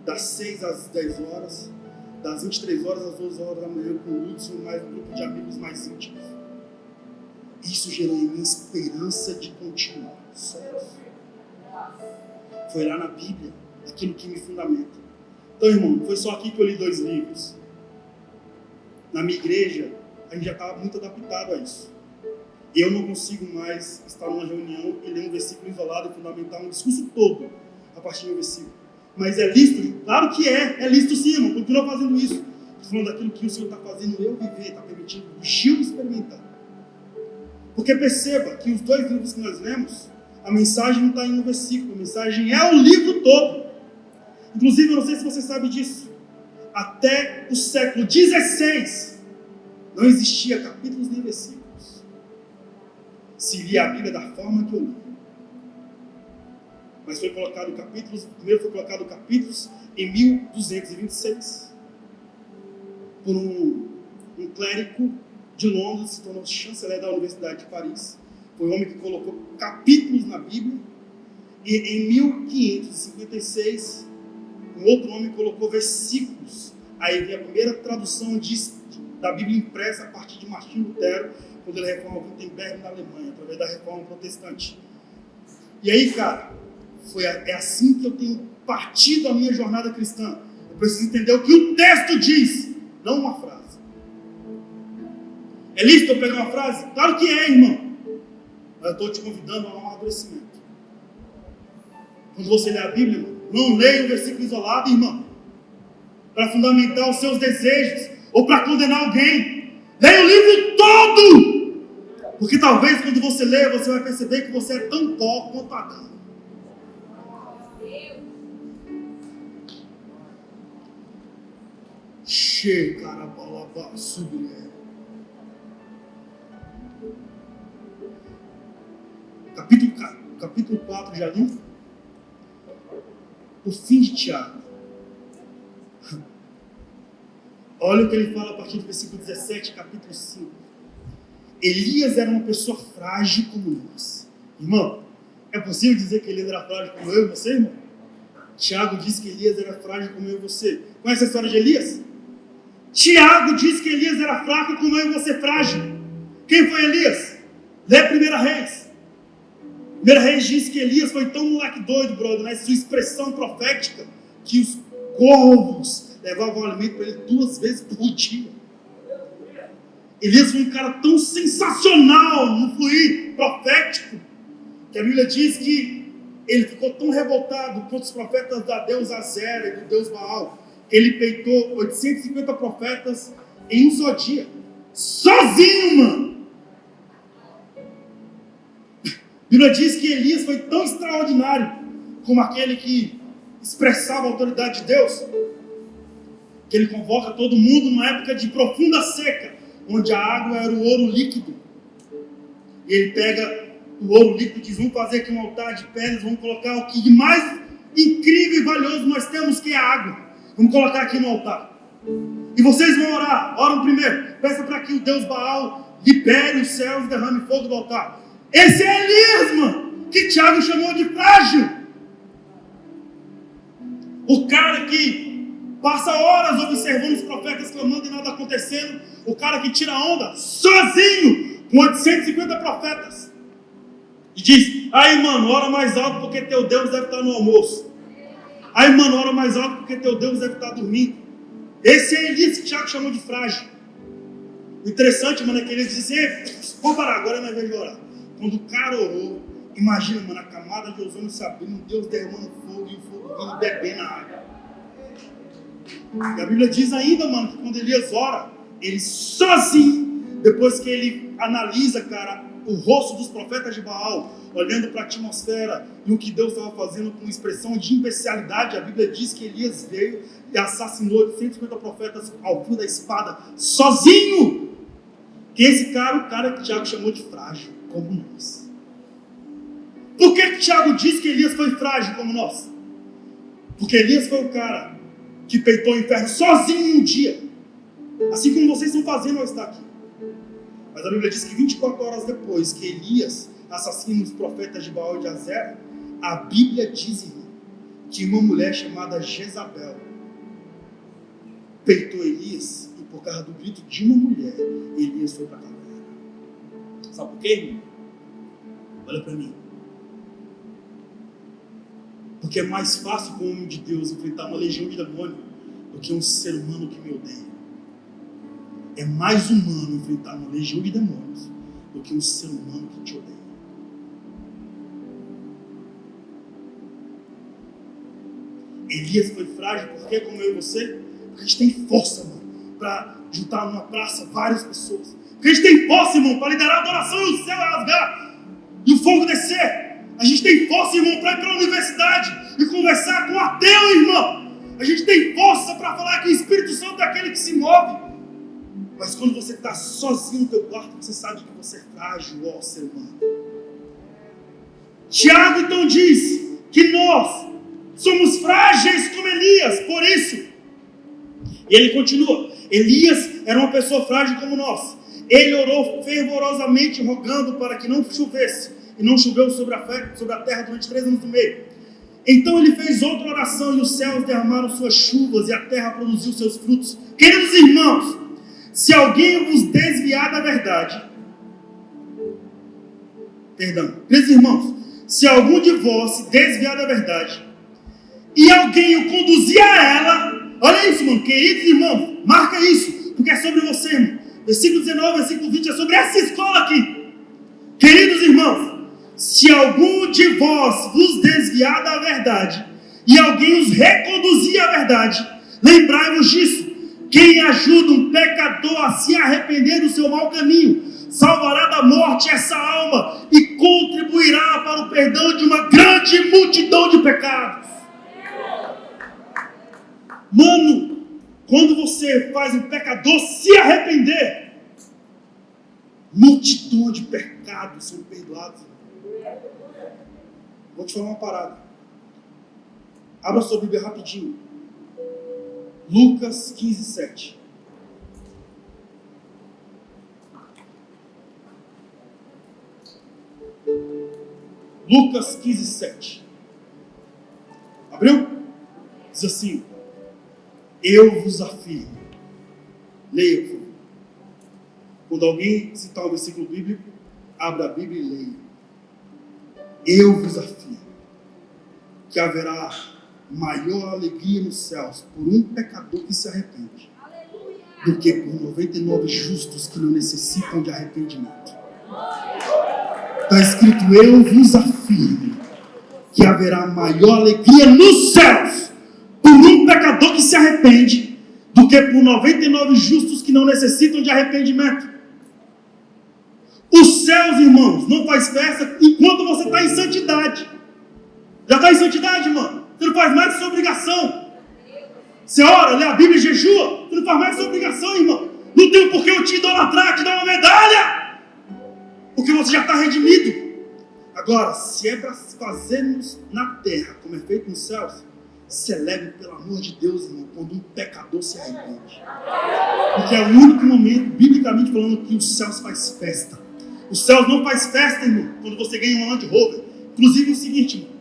Das 6 às 10 horas, das 23 horas às 12 horas da manhã, com o Hudson e mais um grupo de amigos mais íntimos. Isso gerou em mim esperança de continuar. Foi lá na Bíblia, aquilo que me fundamenta. Então, irmão, não foi só aqui que eu li 2 livros. Na minha igreja, a gente já estava muito adaptado a isso. Eu não consigo mais estar numa reunião e ler um versículo isolado e fundamentar um discurso todo a partir do versículo. Mas é lícito? Claro que é lícito sim, irmão. Continua fazendo isso. Estou falando daquilo que o Senhor está fazendo eu viver, está permitindo o Gil experimentar. Porque perceba que os 2 livros que nós lemos, a mensagem não está em um versículo, a mensagem é o livro todo. Inclusive, eu não sei se você sabe disso, até o século XVI não existia capítulos nem versículos. Se lia a Bíblia da forma que eu li. Mas foi colocado capítulos, primeiro foi colocado capítulos em 1226 por um clérigo de Londres, se tornou chanceler da Universidade de Paris. Foi o homem que colocou capítulos na Bíblia. E em 1556, um outro homem colocou versículos. Aí vem a primeira tradução da Bíblia impressa a partir de Martim Lutero, quando ele reforma Wittenberg na Alemanha, através da reforma protestante. E aí, cara, é assim que eu tenho partido a minha jornada cristã. Eu preciso entender o que o texto diz, não uma frase. É lícito eu pegar uma frase? Claro que é, irmão. Mas eu estou te convidando a um amadurecimento. Quando você lê a Bíblia, irmão, não leia um versículo isolado, irmão, para fundamentar os seus desejos ou para condenar alguém. Leia o livro todo! Porque talvez quando você lê, você vai perceber que você é tão pó quanto Adão. Carabalabá, subiré. Capítulo 4, já li? O fim de Tiago. Olha o que ele fala a partir do versículo 17, capítulo 5. Elias era uma pessoa frágil como nós. Irmão, é possível dizer que Elias era frágil como eu e você, irmão? Tiago diz que Elias era frágil como eu e você. Conhece a história de Elias? Tiago diz que Elias era fraco como eu e você, frágil. Quem foi Elias? Lê 1 Reis. 1 Reis diz que Elias foi tão moleque doido, brother, na sua expressão profética, que os corvos levavam alimento para ele 2 vezes por dia. Elias foi um cara tão sensacional no fluir profético, que a Bíblia diz que ele ficou tão revoltado contra os profetas da deusa Azera e do deus Baal, que ele peitou 850 profetas em um só dia. Sozinho, mano! A Bíblia diz que Elias foi tão extraordinário como aquele que expressava a autoridade de Deus, que ele convoca todo mundo numa época de profunda seca, onde a água era o ouro líquido. E ele pega o ouro líquido e diz: vamos fazer aqui um altar de pedras, vamos colocar o que de mais incrível e valioso nós temos, que é a água. Vamos colocar aqui no altar. E vocês vão orar. Oram primeiro. Peça para que o Deus Baal libere os céus e derrame fogo do altar. Esse é Elias, mano, que Tiago chamou de frágil. O cara que passa horas observando os profetas clamando e nada acontecendo. O cara que tira onda sozinho com 850 profetas. E diz: aí, mano, ora mais alto porque teu Deus deve estar no almoço. Aí, mano, ora mais alto porque teu Deus deve estar dormindo. Esse é Elias que Tiago chamou de frágil. O interessante, mano, é que ele disse assim: vamos parar, agora não é vez de orar. Quando o cara orou, imagina, mano, a camada de ozônio se abrindo, Deus derramando fogo e o fogo vindo bebendo na água. E a Bíblia diz ainda, mano, que quando Elias ora, ele sozinho, depois que ele analisa, cara, o rosto dos profetas de Baal, olhando para a atmosfera e o que Deus estava fazendo com expressão de imbecilidade, a Bíblia diz que Elias veio e assassinou 150 profetas ao fio da espada, sozinho. Quem é esse cara? O cara que Tiago chamou de frágil, como nós. Por que Tiago diz que Elias foi frágil como nós? Porque Elias foi o cara que peitou o inferno sozinho em um dia. Assim como vocês estão fazendo ao estar aqui. Mas a Bíblia diz que 24 horas depois que Elias assassina os profetas de Baal e de Azera, a Bíblia diz, irmão, que uma mulher chamada Jezabel peitou Elias, e por causa do grito de uma mulher, Elias foi para a caverna. Sabe por quê, irmão? Olha para mim. Porque é mais fácil para um homem de Deus enfrentar uma legião de demônios do que um ser humano que me odeia. É mais humano enfrentar uma legião de demônios do que um ser humano que te odeia. Elias foi frágil porque, como eu e você, porque a gente tem força, mano, para juntar numa praça várias pessoas. Porque a gente tem força, irmão, para liderar a adoração e o céu rasgar e o fogo descer. A gente tem força, irmão, para ir para a universidade e conversar com o ateu, irmão. A gente tem força para falar que o Espírito Santo é aquele que se move. Mas quando você está sozinho no teu quarto, você sabe que você é frágil, ó ser humano. Tiago então diz que nós somos frágeis como Elias, por isso. E ele continua. Elias era uma pessoa frágil como nós. Ele orou fervorosamente, rogando para que não chovesse. E não choveu sobre a terra durante 3 anos e meio. Então ele fez outra oração e os céus derramaram suas chuvas e a terra produziu seus frutos. Queridos irmãos, se alguém vos desviar da verdade, queridos irmãos, se algum de vós se desviar da verdade e alguém o conduzir a ela, olha isso, mano, queridos irmãos, marca isso, porque é sobre você, irmão. Versículo 19, versículo 20 é sobre essa escola aqui. Queridos irmãos, se algum de vós vos desviar da verdade e alguém os reconduzir à verdade, lembrai-vos disso. Quem ajuda um pecador a se arrepender do seu mau caminho, salvará da morte essa alma e contribuirá para o perdão de uma grande multidão de pecados. Mano, quando você faz um pecador se arrepender, multidão de pecados são perdoados. Vou te falar uma parada. Abra sua Bíblia rapidinho. Lucas 15, 7. Lucas 15, 7. Abriu? Diz assim: eu vos afirmo. Leia, por favor. Quando alguém citar um versículo bíblico, abra a Bíblia e leia. Eu vos afirmo que haverá maior alegria nos céus por um pecador que se arrepende, do que por 99 justos que não necessitam de arrependimento. Está escrito: eu vos afirmo que haverá maior alegria nos céus por um pecador que se arrepende, do que por 99 justos que não necessitam de arrependimento. Os céus, irmãos, não faz festa enquanto você está em santidade. Já está em santidade, irmão? Você não faz mais de sua obrigação. Você ora, lê a Bíblia e jejua. Você não faz mais de sua obrigação, irmão. Não tem por que eu te idolatrar, te dar uma medalha. Porque você já está redimido. Agora, se é para fazermos na terra como é feito nos céus, celebre, pelo amor de Deus, irmão, quando um pecador se arrepende. Porque é o único momento, biblicamente falando, que os céus faz festa. Os céus não faz festa, irmão, quando você ganha uma Land Rover. Inclusive é o seguinte, irmão.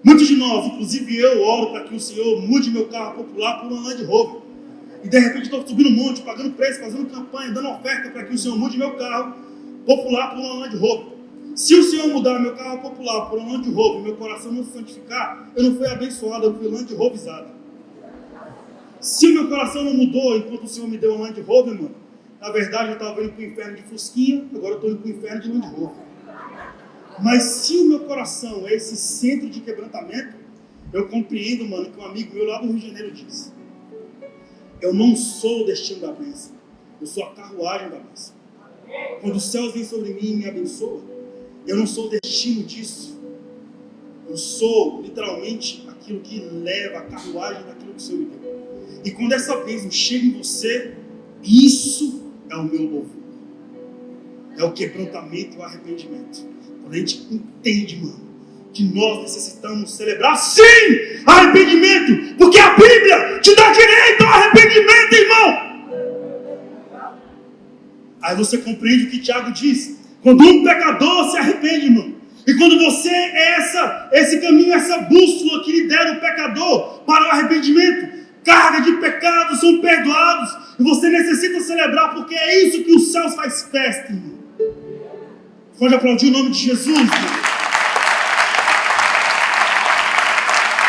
Muitos de nós, inclusive eu, oro para que o Senhor mude meu carro popular por uma Land Rover. E de repente estou subindo um monte, pagando preço, fazendo campanha, dando oferta para que o Senhor mude meu carro popular por uma Land Rover. Se o Senhor mudar meu carro popular por uma Land Rover, meu coração não se santificar, eu não fui abençoado, eu fui Land Roverizado. Se o meu coração não mudou enquanto o Senhor me deu uma Land Rover, mano, na verdade eu estava indo para o inferno de Fusquinha, agora eu estou indo para o inferno de Land Rover. Mas se o meu coração é esse centro de quebrantamento, eu compreendo, mano, que um amigo meu lá do Rio de Janeiro diz: eu não sou o destino da bênção, eu sou a carruagem da bênção. Quando os céus vêm sobre mim e me abençoam, eu não sou o destino disso. Eu sou, literalmente, aquilo que leva a carruagem daquilo que o Senhor me deu. E quando essa bênção chega em você, isso é o meu louvor. é o quebrantamento e o arrependimento. Quando a gente entende, mano, que nós necessitamos celebrar, sim, arrependimento, porque a Bíblia te dá direito ao arrependimento, irmão. Aí você compreende o que Tiago diz. Quando um pecador se arrepende, irmão, e quando você é esse caminho, essa bússola que lidera o pecador para o arrependimento, carga de pecados são perdoados, e você necessita celebrar, porque é isso que os céus faz festa, irmão. Pode aplaudir o nome de Jesus, irmão.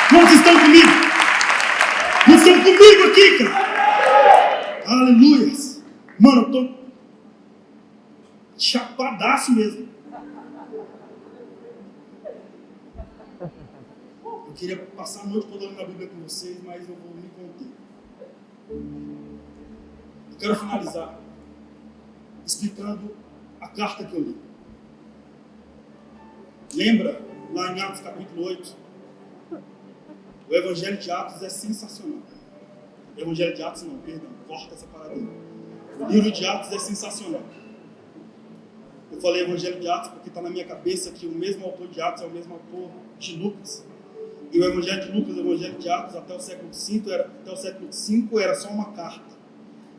Quantos estão comigo? Quantos estão comigo aqui, cara? Aleluia. Mano, eu tô chapadaço mesmo. Eu queria passar a noite toda lendo a Bíblia com vocês, mas eu vou me conter. Eu quero finalizar explicando a carta que eu li. Lembra, lá em Atos capítulo 8, o Evangelho de Atos é sensacional. O Evangelho de Atos não, perdão, corta essa parada aí. O livro de Atos é sensacional. Eu falei Evangelho de Atos porque está na minha cabeça que o mesmo autor de Atos é o mesmo autor de Lucas. E o Evangelho de Lucas e o Evangelho de Atos até o século V era só uma carta.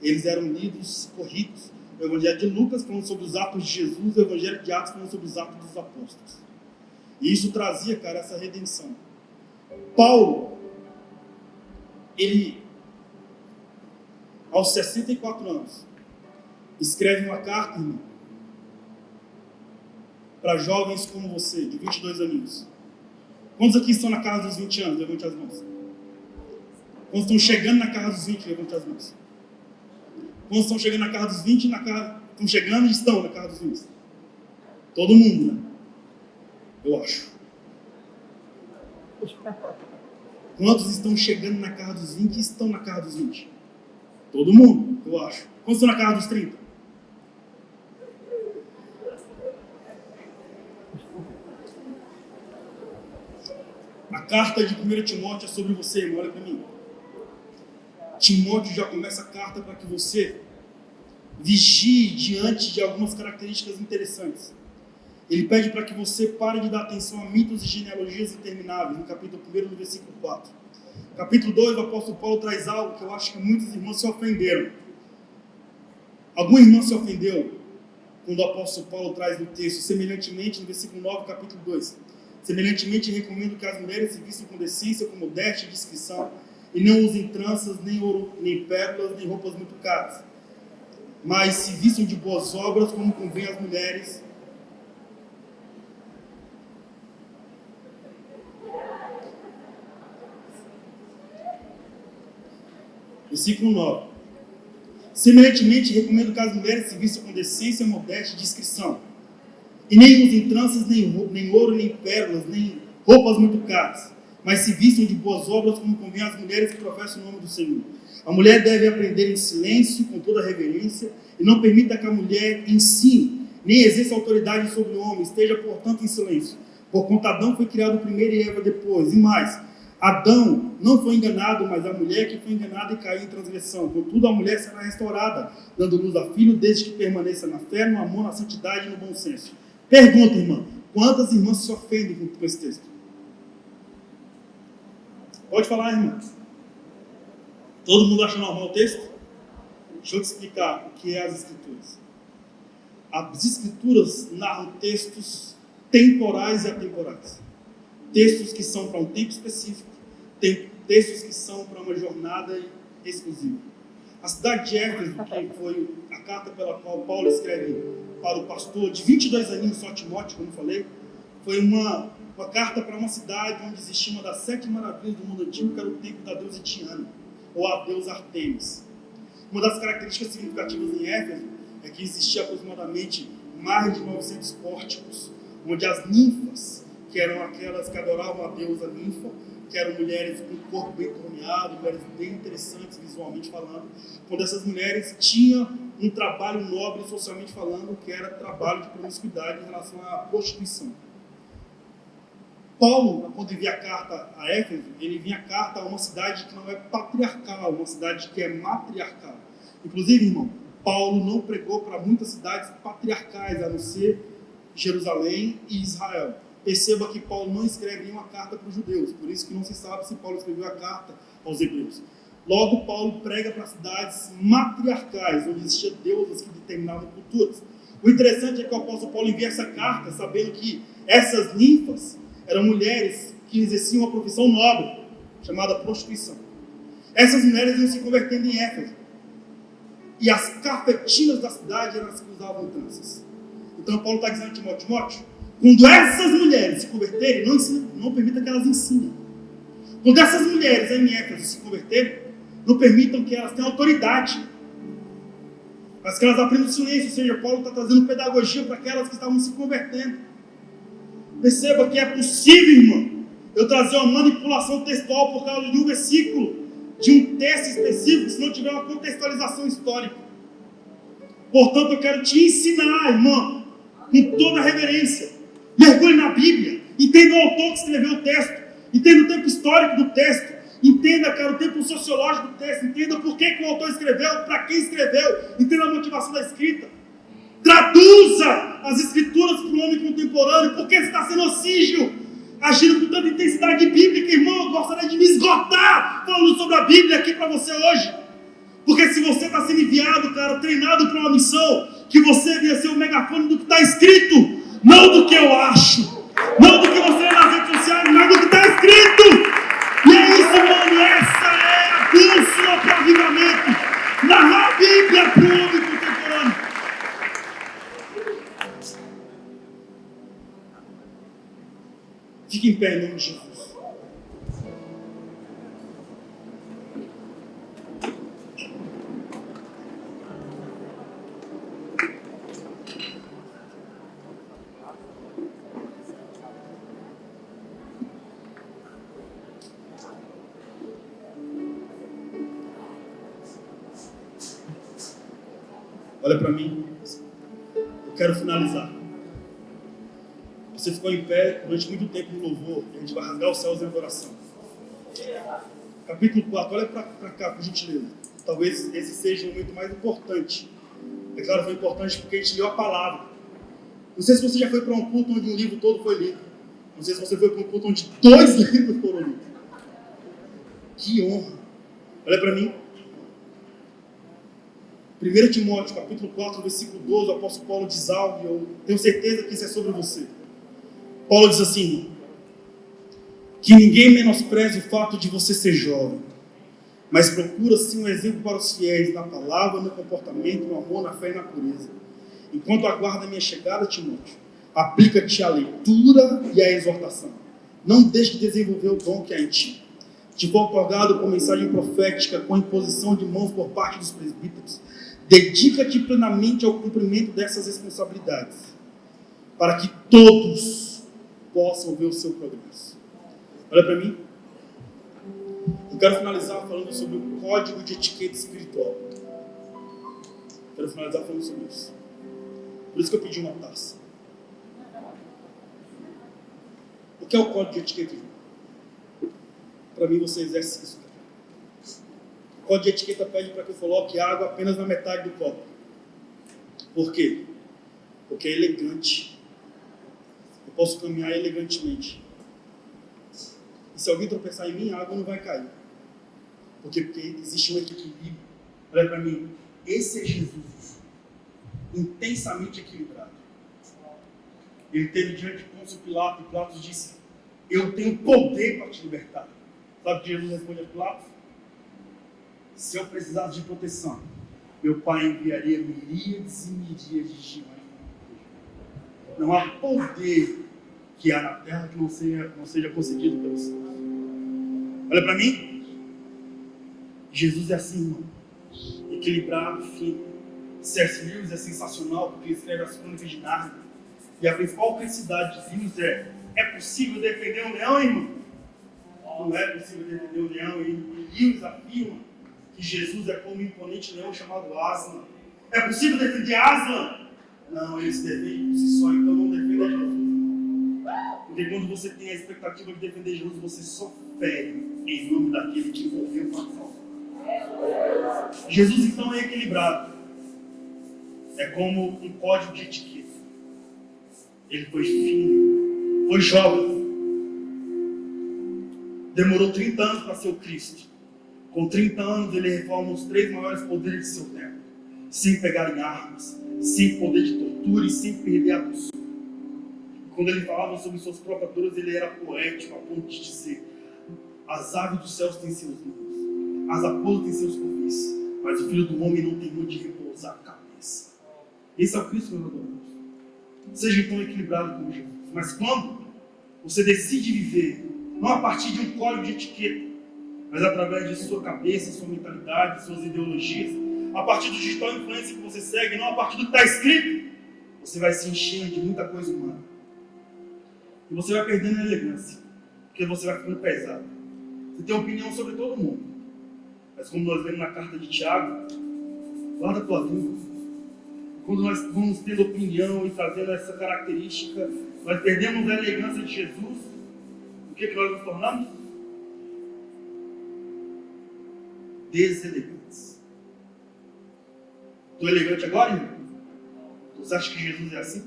Eles eram livros corridos. O Evangelho de Lucas falando sobre os atos de Jesus, o Evangelho de Atos falando sobre os atos dos apóstolos. E isso trazia, cara, essa redenção. Paulo, ele, aos 64 anos, escreve uma carta, irmão, para jovens como você, de 22 aninhos. Quantos aqui estão na casa dos 20 anos? Levante as mãos. Quantos estão chegando na casa dos 20? Levante as mãos. Quantos estão chegando na casa dos 20 e estão chegando e estão na casa dos 20? Todo mundo, né? Eu acho. Quantos estão chegando na casa dos 20 e estão na casa dos 20? Todo mundo, eu acho. Quantos estão na casa dos 30? A carta de 1 Timóteo é sobre você, irmão, olha para mim. Timóteo já começa a carta para que você vigie diante de algumas características interessantes. Ele pede para que você pare de dar atenção a mitos e genealogias intermináveis, no capítulo 1, no versículo 4. Capítulo 2, o apóstolo Paulo traz algo que eu acho que muitos irmãos se ofenderam. Algum irmão se ofendeu quando o apóstolo Paulo traz no texto, semelhantemente, no versículo 9, capítulo 2. Semelhantemente, recomendo que as mulheres se vistam com decência, com modéstia e discrição, e não usem tranças, nem ouro, nem pérolas, nem roupas muito caras, mas se vistam de boas obras, como convém às mulheres. Versículo 9. Semelhantemente, recomendo que as mulheres se vistam com decência, modéstia e discrição, e nem usem tranças, nem ouro, nem pérolas, nem roupas muito caras, mas se vistam de boas obras, como convém às mulheres que professam o nome do Senhor. A mulher deve aprender em silêncio, com toda reverência, e não permita que a mulher ensine, nem exerça autoridade sobre o homem, esteja, portanto, em silêncio. Porquanto Adão foi criado primeiro e Eva depois. E mais, Adão não foi enganado, mas a mulher que foi enganada e caiu em transgressão. Contudo, a mulher será restaurada, dando luz a filho, desde que permaneça na fé, no amor, na santidade e no bom senso. Pergunta, irmã, quantas irmãs se ofendem com esse texto? Pode falar, irmã. Todo mundo acha normal o texto? Deixa eu te explicar o que é as Escrituras. As Escrituras narram textos temporais e atemporais. Textos que são para um tempo específico, textos que são para uma jornada exclusiva. A cidade de Éfeso, que foi a carta pela qual Paulo escreve para o pastor de 22 aninhos, só Timóteo, como eu falei, foi uma carta para uma cidade onde existia uma das 7 maravilhas do mundo antigo, que era o templo da deusa Diana, ou a deusa Artemis. Uma das características significativas em Éfeso é que existia aproximadamente mais de 900 pórticos, onde as ninfas, que eram aquelas que adoravam a deusa ninfa, que eram mulheres com o corpo bem torneado, mulheres bem interessantes visualmente falando, quando essas mulheres tinham um trabalho nobre socialmente falando, que era trabalho de promiscuidade em relação à prostituição. Paulo, quando envia a carta a Éfeso, ele envia a carta a uma cidade que não é patriarcal, uma cidade que é matriarcal. Inclusive, irmão, Paulo não pregou para muitas cidades patriarcais, a não ser Jerusalém e Israel. Perceba que Paulo não escreve nenhuma carta para os judeus, por isso que não se sabe se Paulo escreveu a carta aos hebreus. Logo, Paulo prega para cidades matriarcais, onde existiam deuses que determinavam culturas. O interessante é que o apóstolo Paulo envia essa carta sabendo que essas ninfas eram mulheres que exerciam uma profissão nobre, chamada prostituição. Essas mulheres iam se convertendo em Éfeso. E as cafetinas da cidade eram as que usavam tranças. Então Paulo está dizendo a Timóteo, quando essas mulheres se converterem, não permita que elas ensinem. Quando essas mulheres em Éfeso se converterem, não permitam que elas tenham autoridade, mas que elas aprendam silêncio. Ou seja, Paulo está trazendo pedagogia para aquelas que estavam se convertendo. Perceba que é possível, irmão, eu trazer uma manipulação textual por causa de um versículo, de um texto específico, se não tiver uma contextualização histórica. Portanto, eu quero te ensinar, irmão, com toda a reverência. Mergulhe na Bíblia, entenda o autor que escreveu o texto, entenda o tempo histórico do texto, entenda, cara, o tempo sociológico do texto, entenda por que o autor escreveu, para quem escreveu, entenda a motivação da escrita. Traduza as escrituras para o homem contemporâneo, porque você está sendo oscígio, agindo com tanta intensidade bíblica, irmão. Eu gostaria de me esgotar falando sobre a Bíblia aqui para você hoje, porque se você está sendo enviado, cara, treinado para uma missão, que você devia ser o megafone do que está escrito, não do que eu acho, não do que você lê nas redes sociais, mas do que está escrito. E é isso, mano, essa é a bússola para o avivamento, narrar a Bíblia para o homem contemporâneo. Fique em pé em nome de Jesus. Olha para mim. Eu quero finalizar. Você ficou em pé durante muito tempo no louvor, e a gente vai rasgar os céus em adoração. Capítulo 4, olha para cá, por gentileza. Talvez esse seja o momento mais importante. É claro, foi importante porque a gente leu a palavra. Não sei se você já foi para um culto onde um livro todo foi lido. Não sei se você foi para um culto onde 2 livros foram lidos. Que honra! Olha para mim. 1 Timóteo, capítulo 4, versículo 12, o apóstolo Paulo diz algo, e eu tenho certeza que isso é sobre você. Paulo diz assim: que ninguém menospreze o fato de você ser jovem, mas procura sim um exemplo para os fiéis na palavra, no comportamento, no amor, na fé e na pureza. Enquanto aguarda a minha chegada, Timóteo, aplica-te à leitura e à exortação. Não deixe de desenvolver o dom que há em ti. Te foi otorgado com mensagem profética, com imposição de mãos por parte dos presbíteros. Dedica-te plenamente ao cumprimento dessas responsabilidades, para que todos possam ver o seu progresso. Olha para mim. Eu quero finalizar falando sobre o código de etiqueta espiritual. Quero finalizar falando sobre isso. Por isso que eu pedi uma taça. O que é o código de etiqueta? Para mim, você exerce isso. O código de etiqueta pede para que eu coloque água apenas na metade do copo. Por quê? Porque é elegante. Eu posso caminhar elegantemente. E se alguém tropeçar em mim, a água não vai cair. Porque existe um equilíbrio. Olha para mim. Esse é Jesus. Intensamente equilibrado. Ele teve diante de Pôncio Pilatos, e Pilatos disse: eu tenho poder para te libertar. Sabe o que Jesus responde a Pilatos? Se eu precisasse de proteção, meu Pai enviaria miríades e miríades de anjos. Não há poder que há na terra que não seja concedido pelo Senhor. Olha para mim. Jesus é assim, irmão. Equilibrado, fino. C.S. Lewis é sensacional porque ele escreve as Crônicas de Nárnia. E a principal felicidade de Lewis é possível defender um leão, irmão? Não é possível defender um leão. E Lewis afirma que Jesus é como um imponente leão chamado Aslan. É possível defender Aslan? Não, ele se defende por si só, então não defenda Jesus. Porque quando você tem a expectativa de defender Jesus, você só fere em nome daquele que morreu para salvar. Jesus então é equilibrado. É como um código de etiqueta. Ele foi fino, foi jovem. Demorou 30 anos para ser o Cristo. Com 30 anos ele reforma os 3 maiores poderes de seu tempo, sem pegar em armas, sem poder de tortura e sem perder a doçura. Quando ele falava sobre suas próprias dores, ele era poético a ponto de dizer: as aves dos céus têm seus ninhos, as raposas têm seus covis, mas o Filho do Homem não tem onde repousar a cabeça. Esse é o Cristo que nós adoramos. Seja então equilibrado com Jesus. Mas quando você decide viver, não a partir de um código de etiqueta, mas através de sua cabeça, sua mentalidade, suas ideologias, a partir do digital influência que você segue, não a partir do que está escrito, você vai se enchendo de muita coisa humana. E você vai perdendo a elegância, porque você vai ficando pesado. Você tem opinião sobre todo mundo, mas como nós vemos na carta de Tiago, guarda a tua língua. Quando nós vamos tendo opinião e trazendo essa característica, nós perdemos a elegância de Jesus. O que nós nos tornamos? Deselegantes. Estou elegante agora, irmão? Você acha que Jesus é assim?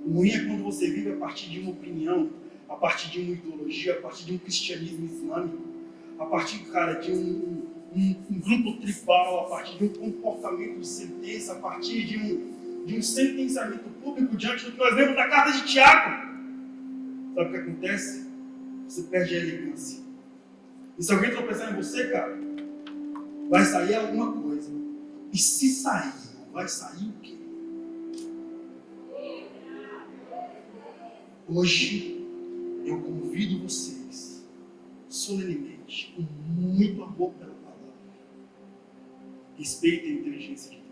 O ruim é quando você vive a partir de uma opinião, a partir de uma ideologia, a partir de um cristianismo islâmico, a partir, cara, de um grupo tribal, a partir de um comportamento de sentença, a partir de um sentenciamento público diante do que nós vemos na carta de Tiago. Sabe o que acontece? Você perde a elegância. E se alguém tropeçar em você, cara, vai sair alguma coisa. E se sair, vai sair o quê? Hoje, eu convido vocês, solenemente, com muito amor pela palavra, respeitem a inteligência de Deus.